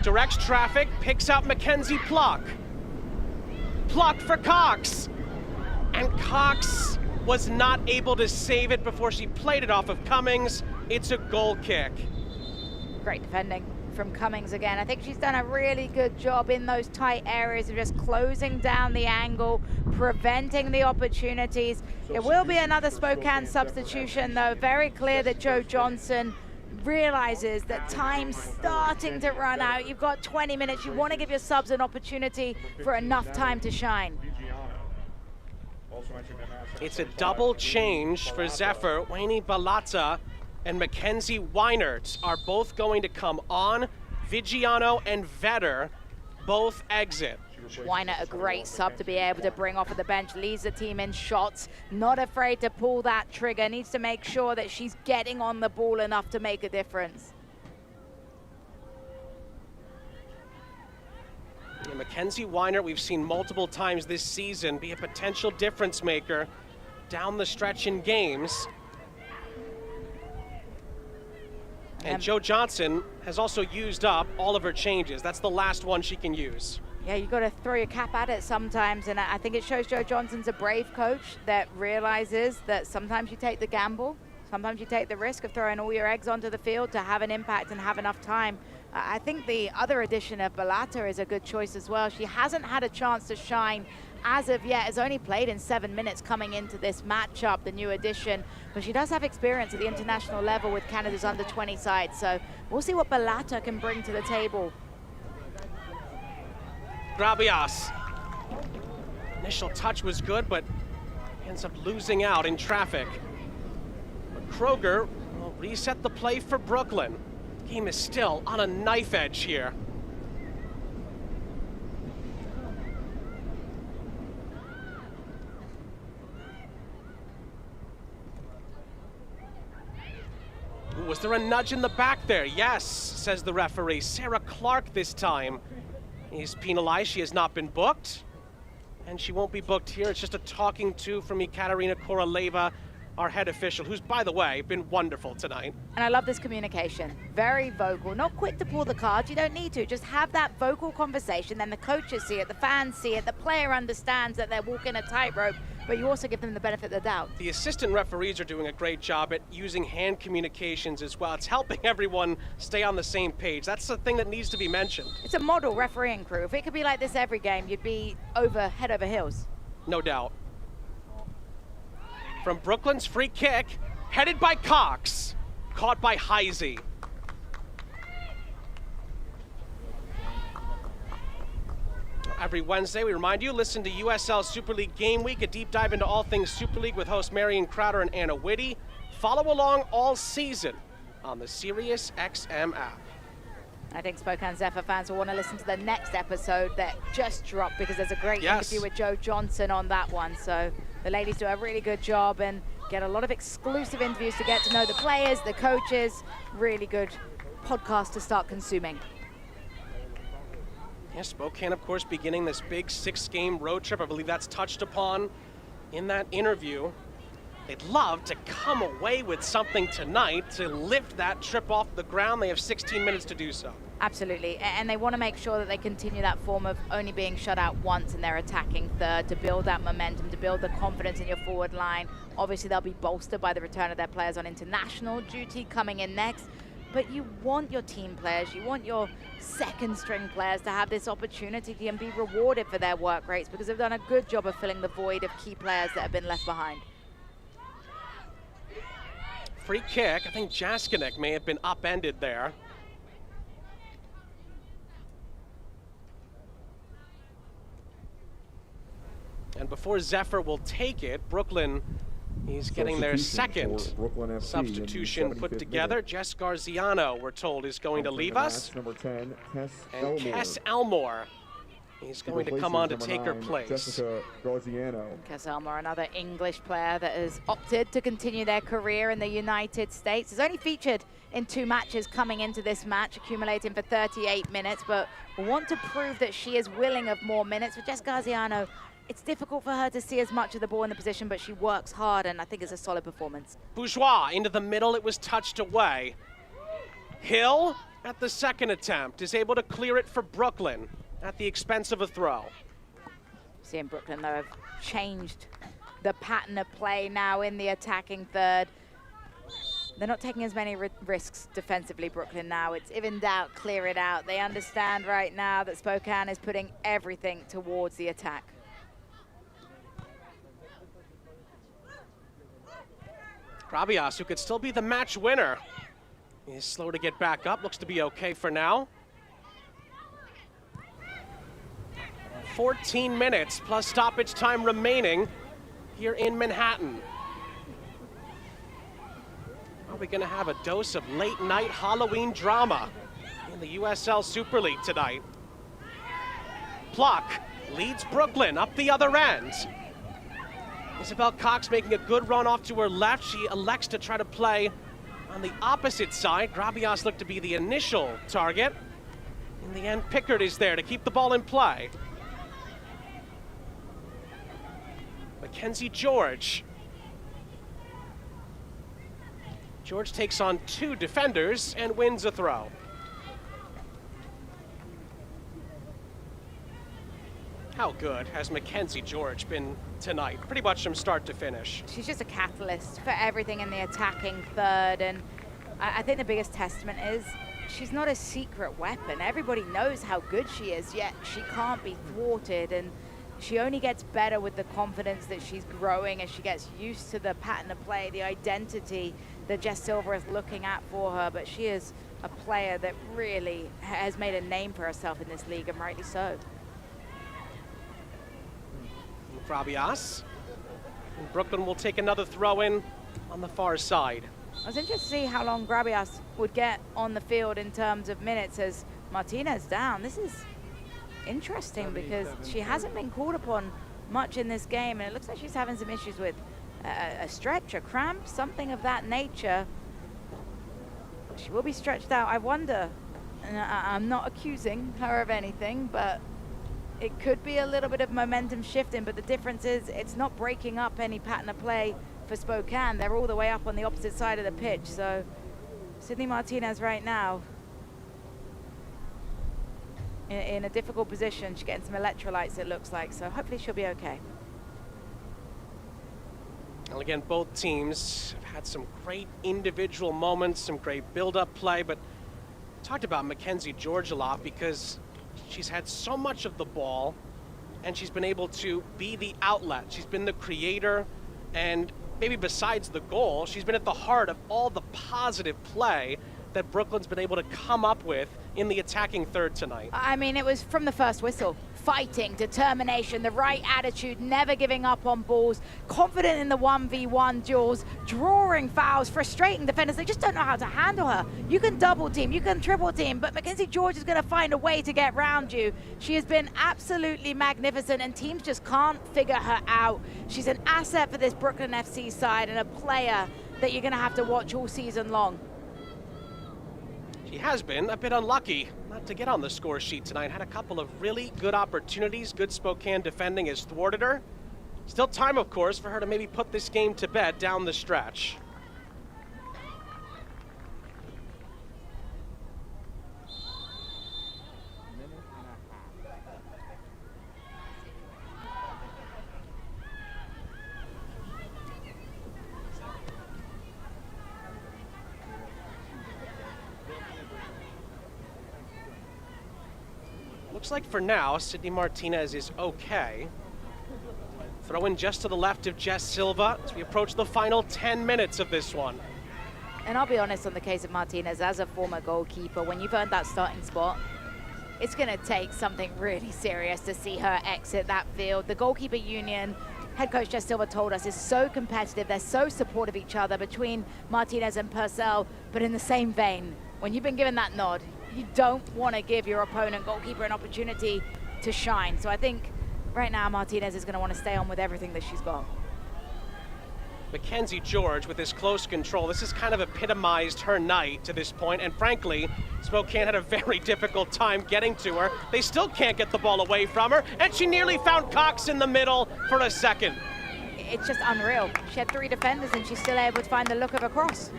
directs traffic, picks out Mackenzie Pluck. Pluck for Cox. And Cox was not able to save it before she played it off of Cummings. It's a goal kick. Great defending from Cummings again. I think she's done a really good job in those tight areas of just closing down the angle, preventing the opportunities. It will be another Spokane substitution, though. Very clear that Joe Johnson realizes that time's starting to run out. You've got 20 minutes. You want to give your subs an opportunity for enough time to shine. It's a double change for Zephyr. Wayne Balata and Mackenzie Weinert are both going to come on. Vigiano and Vetter both exit. Weinert, a great sub to be able to bring off of the bench, leads the team in shots, not afraid to pull that trigger, needs to make sure that she's getting on the ball enough to make a difference. And Mackenzie Weinert, we've seen multiple times this season, be a potential difference maker down the stretch in games. And Joe Johnson has also used up all of her changes. That's the last one she can use. Yeah, you got to throw your cap at it sometimes, and I think it shows Joe Johnson's a brave coach that realizes that sometimes you take the gamble, sometimes you take the risk of throwing all your eggs onto the field to have an impact and have enough time. I think the other addition of Balata is a good choice as well. She hasn't had a chance to shine as of yet, has only played in 7 minutes coming into this matchup, the new addition, but she does have experience at the international level with Canada's under-20 side, so we'll see what Balata can bring to the table. Grabias. Initial touch was good, but ends up losing out in traffic. But Kroger will reset the play for Brooklyn. Game is still on a knife edge here. Ooh, was there a nudge in the back there? Yes, says the referee. Sarah Clark this time is penalized. She has not been booked, and she won't be booked here. It's just a talking to from Ekaterina Koroleva, our head official, who's, by the way, been wonderful tonight. And I love this communication. Very vocal, not quick to pull the cards. You don't need to. Just have that vocal conversation. Then the coaches see it, the fans see it, the player understands that they're walking a tightrope, but you also give them the benefit of the doubt. The assistant referees are doing a great job at using hand communications as well. It's helping everyone stay on the same page. That's the thing that needs to be mentioned. It's a model refereeing crew. If it could be like this every game, you'd be head over heels. No doubt. From Brooklyn's free kick, headed by Cox, caught by Heisey. Every Wednesday, we remind you, listen to USL Super League Game Week, a deep dive into all things Super League with hosts Marion Crowder and Anna Whitty. Follow along all season on the Sirius XM app. I think Spokane Zephyr fans will want to listen to the next episode that just dropped because there's a great interview with Joe Johnson on that one. So the ladies do a really good job and get a lot of exclusive interviews to get to know the players, the coaches. Really good podcast to start consuming. Yes, Spokane, of course, beginning this big 6-game road trip. I believe that's touched upon in that interview. They'd love to come away with something tonight to lift that trip off the ground. They have 16 minutes to do so. Absolutely, and they want to make sure that they continue that form of only being shut out once in their attacking third to build that momentum, to build the confidence in your forward line. Obviously, they'll be bolstered by the return of their players on international duty coming in next. But you want your team players, you want your second string players to have this opportunity and be rewarded for their work rates because they've done a good job of filling the void of key players that have been left behind. Free kick, I think Jaskinek may have been upended there. And before Zephyr will take it, Brooklyn is getting their second substitution put together. Jess Garziano, we're told, is going to leave us. Number 10, and Tess Elmore is going to come on to take her place. Jessica Garziano. Tess Elmore, another English player that has opted to continue their career in the United States. Has only featured in 2 matches coming into this match, accumulating for 38 minutes, but want to prove that she is willing of more minutes. For Jess Garziano, it's difficult for her to see as much of the ball in the position, but she works hard, and I think it's a solid performance. Bourgeois into the middle, it was touched away. Hill at the second attempt, is able to clear it for Brooklyn at the expense of a throw. Seeing Brooklyn, though, have changed the pattern of play now in the attacking third. They're not taking as many risks defensively, Brooklyn, now. It's evened out, clear it out. They understand right now that Spokane is putting everything towards the attack. Grabias, who could still be the match winner, is slow to get back up. Looks to be okay for now. 14 minutes plus stoppage time remaining here in Manhattan. Are we going to have a dose of late night Halloween drama in the USL Super League tonight? Pluck leads Brooklyn up the other end. Isabel Cox making a good run off to her left. She elects to try to play on the opposite side. Grabias looked to be the initial target. In the end, Pickard is there to keep the ball in play. Mackenzie George. George takes on two defenders and wins a throw. How good has Mackenzie George been tonight? Pretty much from start to finish. She's just a catalyst for everything in the attacking third, and I think the biggest testament is she's not a secret weapon. Everybody knows how good she is, yet she can't be thwarted, and she only gets better with the confidence that she's growing as she gets used to the pattern of play, the identity that Jess Silver is looking at for her. But she is a player that really has made a name for herself in this league, and rightly so. Grabias. And Brooklyn will take another throw in on the far side. I was interested to see how long Grabias would get on the field in terms of minutes as Martinez down. This is interesting because she hasn't been called upon much in this game, and it looks like she's having some issues with a stretch, a cramp, something of that nature. She will be stretched out. I wonder, and I'm not accusing her of anything, but it could be a little bit of momentum shifting. But the difference is it's not breaking up any pattern of play for Spokane. They're all the way up on the opposite side of the pitch. So Sydney Martinez right now in a difficult position. She's getting some electrolytes, it looks like, so hopefully she'll be okay. Well, again, both teams have had some great individual moments, some great build-up play, but talked about Mackenzie George a lot because she's had so much of the ball and she's been able to be the outlet. She's been the creator, and maybe besides the goal, she's been at the heart of all the positive play that Brooklyn's been able to come up with in the attacking third tonight. I mean, it was from the first whistle. Fighting, determination, the right attitude, never giving up on balls, confident in the 1v1 duels, drawing fouls, frustrating defenders. They just don't know how to handle her. You can double team, you can triple team, but Mackenzie George is going to find a way to get round you. She has been absolutely magnificent, and teams just can't figure her out. She's an asset for this Brooklyn FC side and a player that you're going to have to watch all season long. She has been a bit unlucky not to get on the score sheet tonight. Had a couple of really good opportunities. Good Spokane defending has thwarted her. Still time, of course, for her to maybe put this game to bed down the stretch. Looks like for now, Sydney Martinez is okay. Throw in just to the left of Jess Silva as we approach the final 10 minutes of this one. And I'll be honest on the case of Martinez, as a former goalkeeper, when you've earned that starting spot, it's going to take something really serious to see her exit that field. The goalkeeper union, head coach Jess Silva told us, is so competitive. They're so supportive of each other between Martinez and Purcell, but in the same vein, when you've been given that nod, you don't want to give your opponent goalkeeper an opportunity to shine. So I think right now Martinez is going to want to stay on with everything that she's got. Mackenzie George with his close control. This has kind of epitomized her night to this point, and frankly, Spokane had a very difficult time getting to her. They still can't get the ball away from her, and she nearly found Cox in the middle for a second. It's just unreal. She had three defenders and she's still able to find the look of a cross.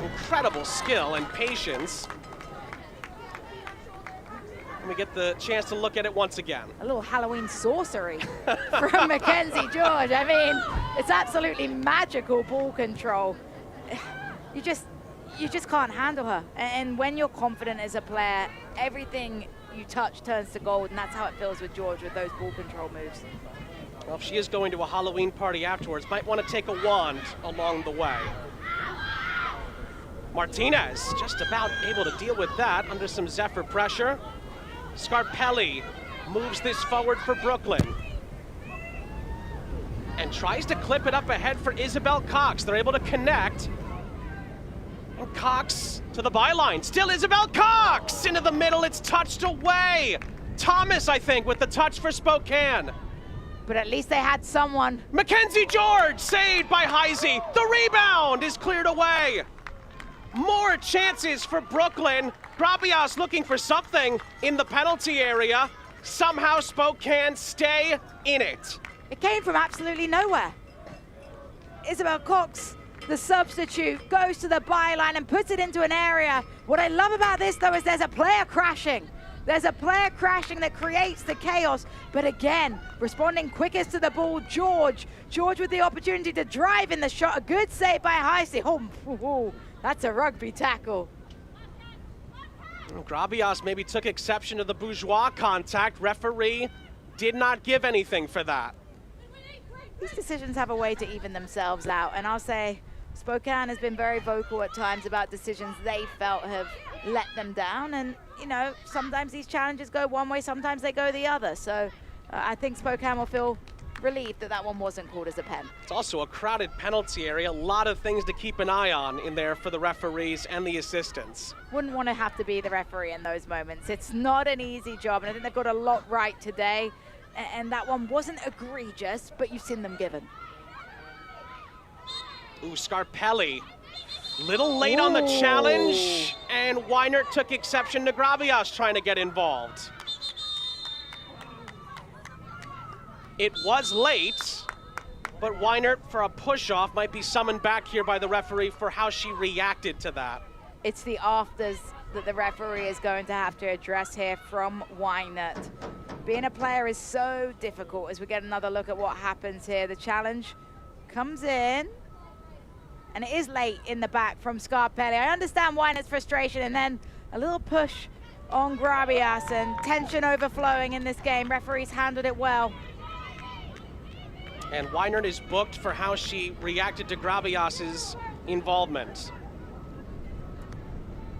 incredible skill and patience. And we get the chance to look at it once again. A little Halloween sorcery from Mackenzie George. I mean, it's absolutely magical ball control. You just can't handle her. And when you're confident as a player, everything you touch turns to gold, and that's how it feels with George with those ball control moves. Well, if she is going to a Halloween party afterwards, might want to take a wand along the way. Martinez just about able to deal with that under some Zephyr pressure. Scarpelli moves this forward for Brooklyn and tries to clip it up ahead for Isabel Cox. They're able to connect. And Cox to the byline. Still Isabel Cox into the middle. It's touched away. Thomas, I think, with the touch for Spokane. But at least they had someone. Mackenzie George saved by Heisey. The rebound is cleared away. More chances for Brooklyn. Grabias looking for something in the penalty area. Somehow Spokane stay in it. It came from absolutely nowhere. Isabel Cox, the substitute, goes to the byline and puts it into an area. What I love about this, though, is there's a player crashing. There's a player crashing that creates the chaos. But again, responding quickest to the ball, George. George with the opportunity to drive in the shot. A good save by Heisey. Oh, that's a rugby tackle. Grabias maybe took exception to the Bourgeois contact. Referee did not give anything for that. These decisions have a way to even themselves out, and I'll say Spokane has been very vocal at times about decisions they felt have let them down, and you know, sometimes these challenges go one way, sometimes they go the other. So I think Spokane will feel relieved that that one wasn't called as a pen. It's also a crowded penalty area. A lot of things to keep an eye on in there for the referees and the assistants. Wouldn't want to have to be the referee in those moments. It's not an easy job, and I think they've got a lot right today. And that one wasn't egregious, but you've seen them given. Ooh, Scarpelli. Little late on the challenge, and Weinert took exception to Grabias trying to get involved. It was late, but Weinert for a push-off might be summoned back here by the referee for how she reacted to that. It's the afters that the referee is going to have to address here from Weinert. Being a player is so difficult as we get another look at what happens here. The challenge comes in, and it is late in the back from Scarpelli. I understand Weinert's frustration, and then a little push on Grabias, and tension overflowing in this game. Referees handled it well. And Weinert is booked for how she reacted to Grabias's involvement.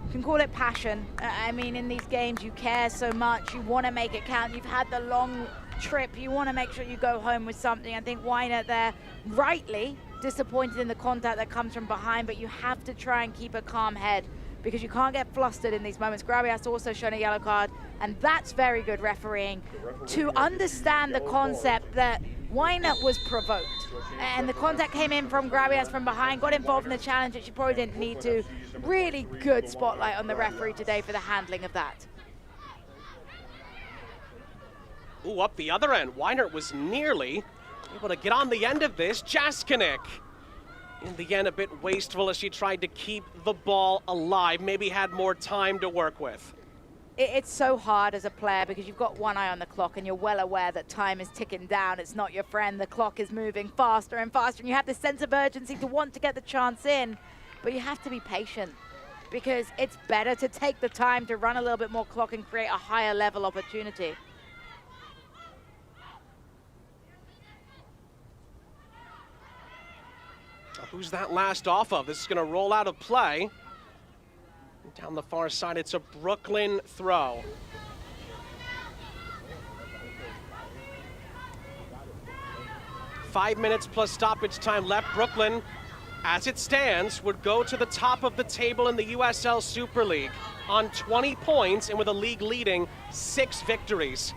You can call it passion. I mean, in these games, you care so much. You want to make it count. You've had the long trip. You want to make sure you go home with something. I think Weinert there, rightly disappointed in the contact that comes from behind, but you have to try and keep a calm head because you can't get flustered in these moments. Grabias also shown a yellow card, and that's very good refereeing to understand the concept that Weinert was provoked, and the contact came in from Grabias from behind, got involved in the challenge that she probably didn't need to. Really good spotlight on the referee today for the handling of that. Ooh, up the other end. Weinert was nearly able to get on the end of this. Jaskinek, in the end, a bit wasteful as she tried to keep the ball alive. Maybe had more time to work with. It's so hard as a player because you've got one eye on the clock and you're well aware that time is ticking down. It's not your friend. The clock is moving faster and faster, and you have this sense of urgency to want to get the chance in, but you have to be patient because it's better to take the time to run a little bit more clock and create a higher level opportunity. Who's that last off of? This is going to roll out of play. Down the far side, it's a Brooklyn throw. Five minutes plus stoppage time left. Brooklyn, as it stands, would go to the top of the table in the USL Super League on 20 points and with a league leading 6 victories.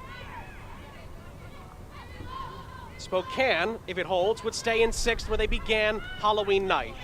Spokane, if it holds, would stay in 6th where they began Halloween night.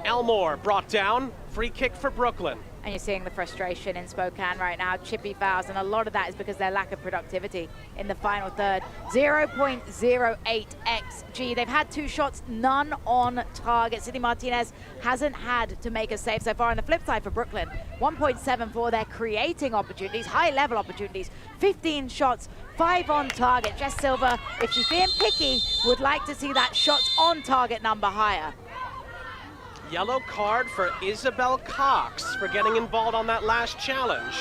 Elmore brought down, free kick for Brooklyn. And you're seeing the frustration in Spokane right now, chippy fouls, and a lot of that is because their lack of productivity in the final third. 0.08 XG. They've had 2 shots, none on target. Sidney Martinez hasn't had to make a save so far. On the flip side for Brooklyn, 1.74. They're creating opportunities, high-level opportunities. 15 shots, 5 on target. Jess Silver, if she's being picky, would like to see that shots on target number higher. Yellow card for Isabel Cox for getting involved on that last challenge.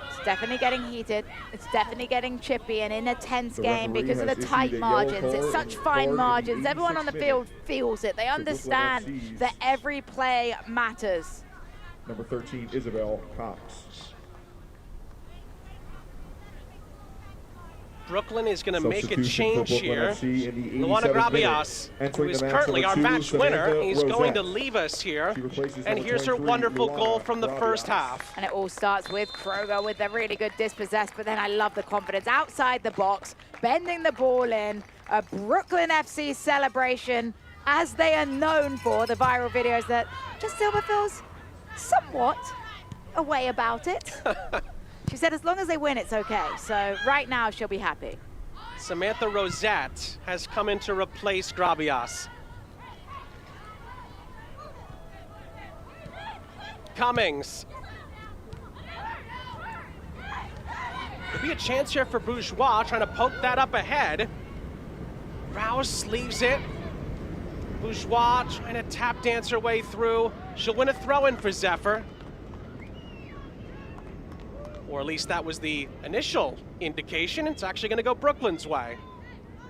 It's definitely getting heated. It's definitely getting chippy, and in a tense game because of the tight margins. It's such fine margins. Everyone on the field feels it. They understand that every play matters. Number 13, Isabel Cox. Brooklyn is going to make a change here. Luana Grabias, who is match, currently our match Samantha winner, is going to Rosette. leave us here. And here's her 23, wonderful Luana goal from the Grabias. first half. And it all starts with Kroger with the really good dispossessed, but then I love the confidence outside the box, bending the ball in, a Brooklyn FC celebration, as they are known for, the viral videos that just Silver feels somewhat a way about it. She said as long as they win, it's okay. So right now, she'll be happy. Samantha Rosette has come in to replace Grabias. Cummings. Could be a chance here for Bourgeois, trying to poke that up ahead. Rouse leaves it. Bourgeois trying to tap dance her way through. She'll win a throw-in for Zephyr. Or at least that was the initial indication. It's actually going to go Brooklyn's way.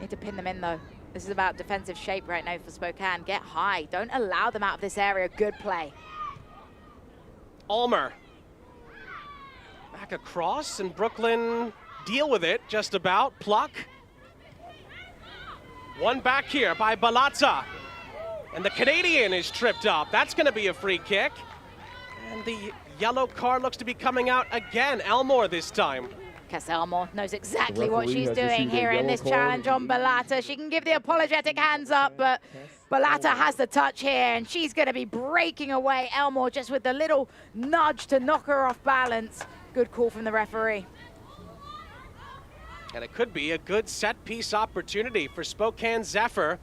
Need to pin them in, though. This is about defensive shape right now for Spokane. Get high. Don't allow them out of this area. Good play. Ulmer. Back across, and Brooklyn deal with it just about. Pluck. One back here by Balata. And the Canadian is tripped up. That's going to be a free kick. And the yellow card looks to be coming out again. Elmore this time. Cass Elmore knows exactly what she's doing here in this challenge on Balata. She can give the apologetic hands up, but Balata has the touch here, and she's going to be breaking away Elmore just with the little nudge to knock her off balance. Good call from the referee. And it could be a good set-piece opportunity for Spokane Zephyr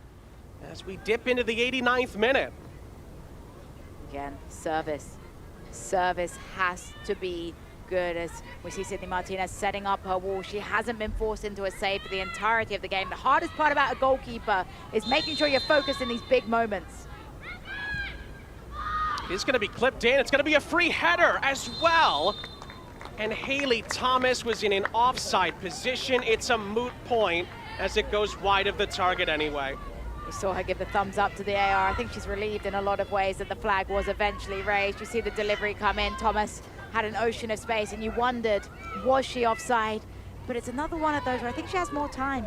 as we dip into the 89th minute. Again, service. Service has to be good as we see Sidney Martinez setting up her wall. She hasn't been forced into a save for the entirety of the game. The hardest part about a goalkeeper is making sure you're focused in these big moments. It's going to be clipped in. It's going to be a free header as well. And Haley Thomas was in an offside position. It's a moot point as it goes wide of the target anyway. We saw her give the thumbs up to the AR. I think she's relieved in a lot of ways that the flag was eventually raised. You see the delivery come in. Thomas had an ocean of space, and you wondered, was she offside? But it's another one of those where I think she has more time.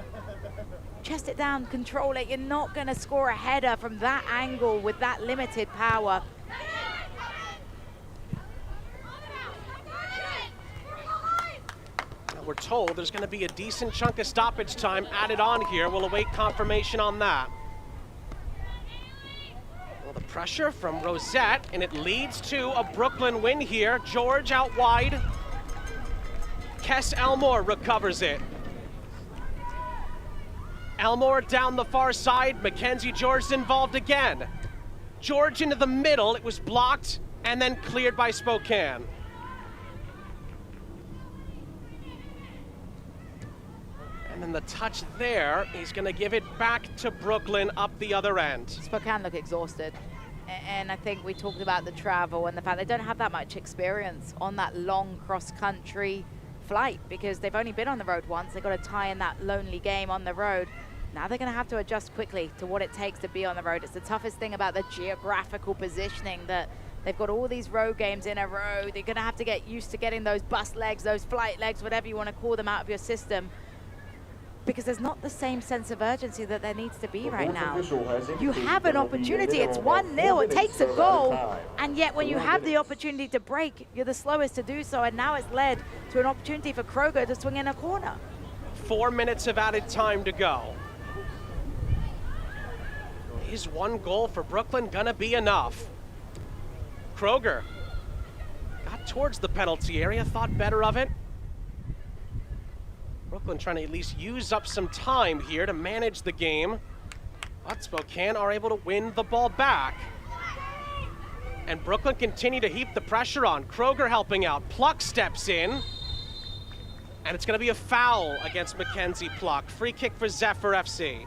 Chest it down, control it. You're not going to score a header from that angle with that limited power. Now we're told there's going to be a decent chunk of stoppage time added on here. We'll await confirmation on that. The pressure from Rosette, and it leads to a Brooklyn win here. George out wide. Kess Elmore recovers it. Elmore down the far side. Mackenzie George involved again. George into the middle. It was blocked and then cleared by Spokane. And then the touch there, he's going to give it back to Brooklyn up the other end. Spokane look exhausted. And I think we talked about the travel and the fact they don't have that much experience on that long cross-country flight because they've only been on the road once. They've got to tie in that lonely game on the road. Now they're going to have to adjust quickly to what it takes to be on the road. It's the toughest thing about the geographical positioning, that they've got all these road games in a row. They're going to have to get used to getting those bus legs, those flight legs, whatever you want to call them, out of your system, because there's not the same sense of urgency that there needs to be right now. You have an opportunity, it's 1-0, it takes a goal, and yet when you have the opportunity to break, you're the slowest to do so, and now it's led to an opportunity for Kroger to swing in a corner. 4 minutes of added time to go. Is one goal for Brooklyn gonna be enough? Kroger. Got towards the penalty area, thought better of it. Brooklyn trying to at least use up some time here to manage the game. But Spokane are able to win the ball back. And Brooklyn continue to heap the pressure on. Kroger helping out. Pluck steps in. And it's going to be a foul against Mackenzie Pluck. Free kick for Zephyr FC.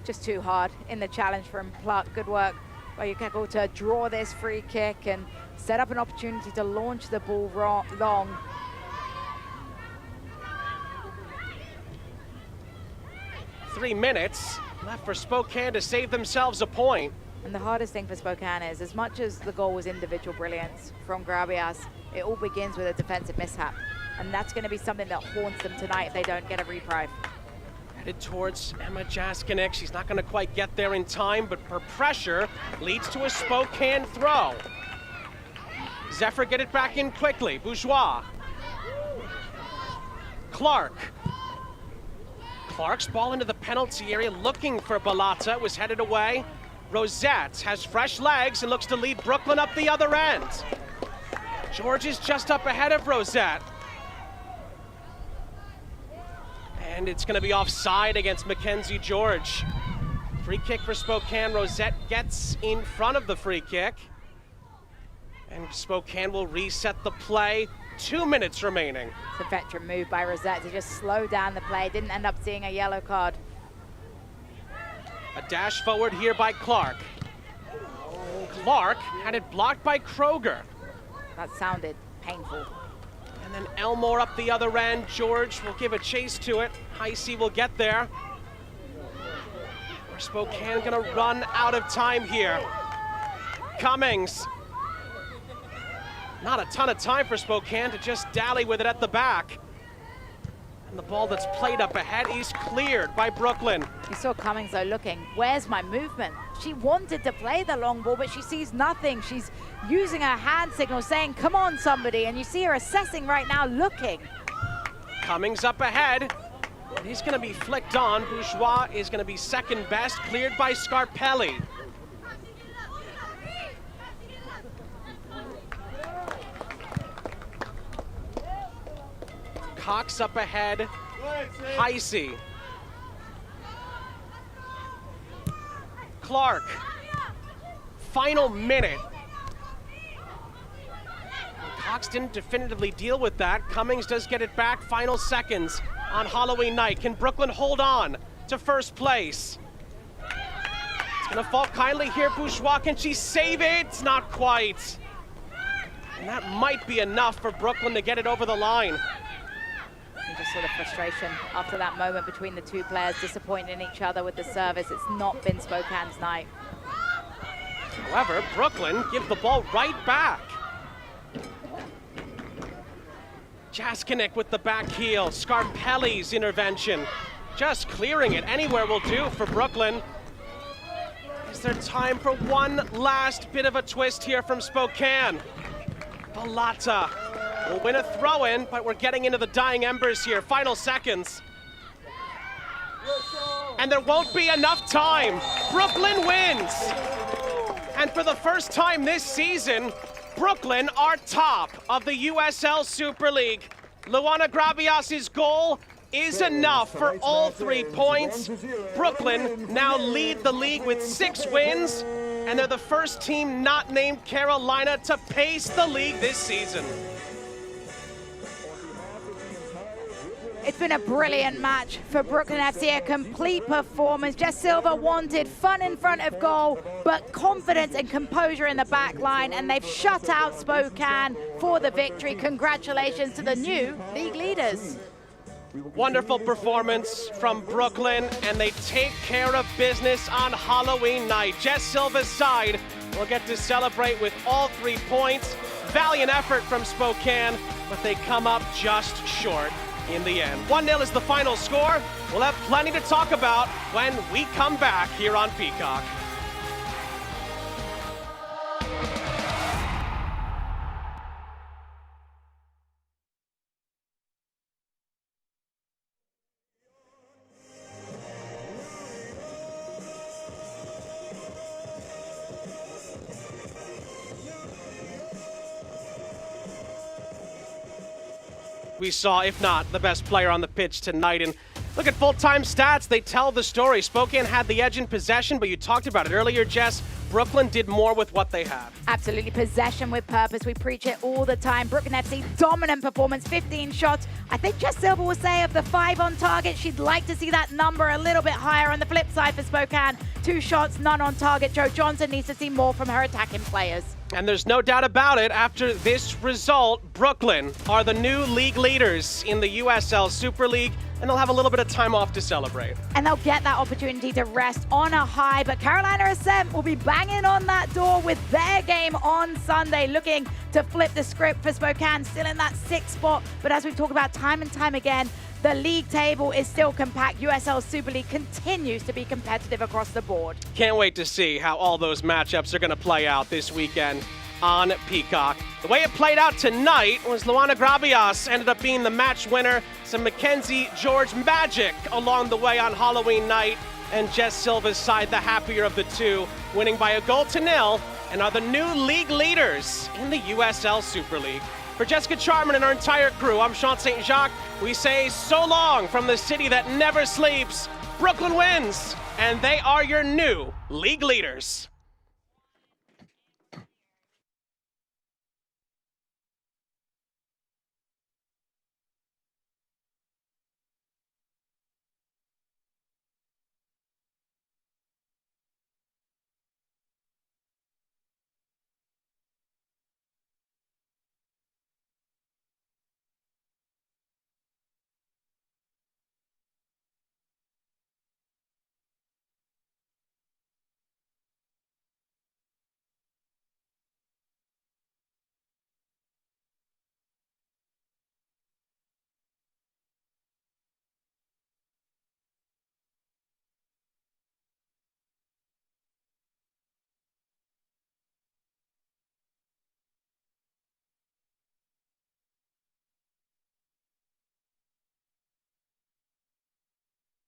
Just too hard in the challenge from Pluck. Good work by Yukeko to draw this free kick and set up an opportunity to launch the ball long. Three minutes left for Spokane to save themselves a point. And the hardest thing for Spokane is, as much as the goal was individual brilliance from Grabias, it all begins with a defensive mishap. And that's going to be something that haunts them tonight if they don't get a reprieve. Headed towards Emma Jaskinek. She's not going to quite get there in time, but her pressure leads to a Spokane throw. Zephyr get it back in quickly. Bourgeois. Clark's ball into the penalty area, looking for Balata. It was headed away. Rosette has fresh legs and looks to lead Brooklyn up the other end. George is just up ahead of Rosette. And it's going to be offside against Mackenzie George. Free kick for Spokane. Rosette gets in front of the free kick. And Spokane will reset the play. 2 minutes remaining. It's a veteran move by Rosette to just slow down the play. Didn't end up seeing a yellow card. A dash forward here by Clark. Clark had it blocked by Kroger. That sounded painful. And then Elmore up the other end. George will give a chase to it. Heisey will get there. Spokane gonna run out of time here. Cummings. Not a ton of time for Spokane to just dally with it at the back. And the ball that's played up ahead is cleared by Brooklyn. You saw Cummings though looking, where's my movement? She wanted to play the long ball, but she sees nothing. She's using her hand signal saying, come on somebody. And you see her assessing right now, looking. Cummings up ahead. And he's gonna be flicked on. Bourgeois is gonna be second best, cleared by Scarpelli. Cox up ahead. Heisey. Clark. Final minute. Cox didn't definitively deal with that. Cummings does get it back. Final seconds on Halloween night. Can Brooklyn hold on to first place? It's gonna fall kindly here. Bourgeois, can she save it? Not quite. And that might be enough for Brooklyn to get it over the line. Just sort of frustration after that moment between the two players, disappointing each other with the service. It's not been Spokane's night. However, Brooklyn give the ball right back. Jaskinek with the back heel. Scarpelli's intervention. Just clearing it anywhere will do for Brooklyn. Is there time for one last bit of a twist here from Spokane? Balata will win a throw-in, but we're getting into the dying embers here. Final seconds. And there won't be enough time. Brooklyn wins. And for the first time this season, Brooklyn are top of the USL Super League. Luana Grabias' goal is enough for all 3 points. Brooklyn now lead the league with 6 wins, and they're the first team not named Carolina to pace the league this season. It's been a brilliant match for Brooklyn FC, a complete performance. Jess Silva wanted fun in front of goal, but confidence and composure in the back line, and they've shut out Spokane for the victory. Congratulations to the new league leaders. Wonderful performance from Brooklyn, and they take care of business on Halloween night. Jess Silva's side will get to celebrate with all 3 points. Valiant effort from Spokane, but they come up just short in the end. 1-0 is the final score. We'll have plenty to talk about when we come back here on Peacock. we saw, if not the best player on the pitch tonight. And look at full-time stats. They tell the story. Spokane had the edge in possession, but you talked about it earlier, Jess. Brooklyn did more with what they had. Absolutely, possession with purpose. We preach it all the time. Brooklyn FC, dominant performance, 15 shots. I think Jess Silver will say of the 5 on target, she'd like to see that number a little bit higher. On the flip side for Spokane, 2 shots, none on target. Joe Johnson needs to see more from her attacking players. And there's no doubt about it, after this result, Brooklyn are the new league leaders in the USL Super League, and they'll have a little bit of time off to celebrate. And they'll get that opportunity to rest on a high, but Carolina Ascent will be banging on that door with their game on Sunday, looking to flip the script for Spokane, still in that 6th spot. But as we've talked about time and time again, the league table is still compact. USL Super League continues to be competitive across the board. Can't wait to see how all those matchups are going to play out this weekend on Peacock. The way it played out tonight was Luana Gravias ended up being the match winner. Some Mackenzie George magic along the way on Halloween night. And Jess Silva's side, the happier of the two, winning by a 0-0, and are the new league leaders in the USL Super League. For Jessica Charman and our entire crew, I'm Sean St. Jacques. We say so long from the city that never sleeps. Brooklyn wins, and they are your new league leaders.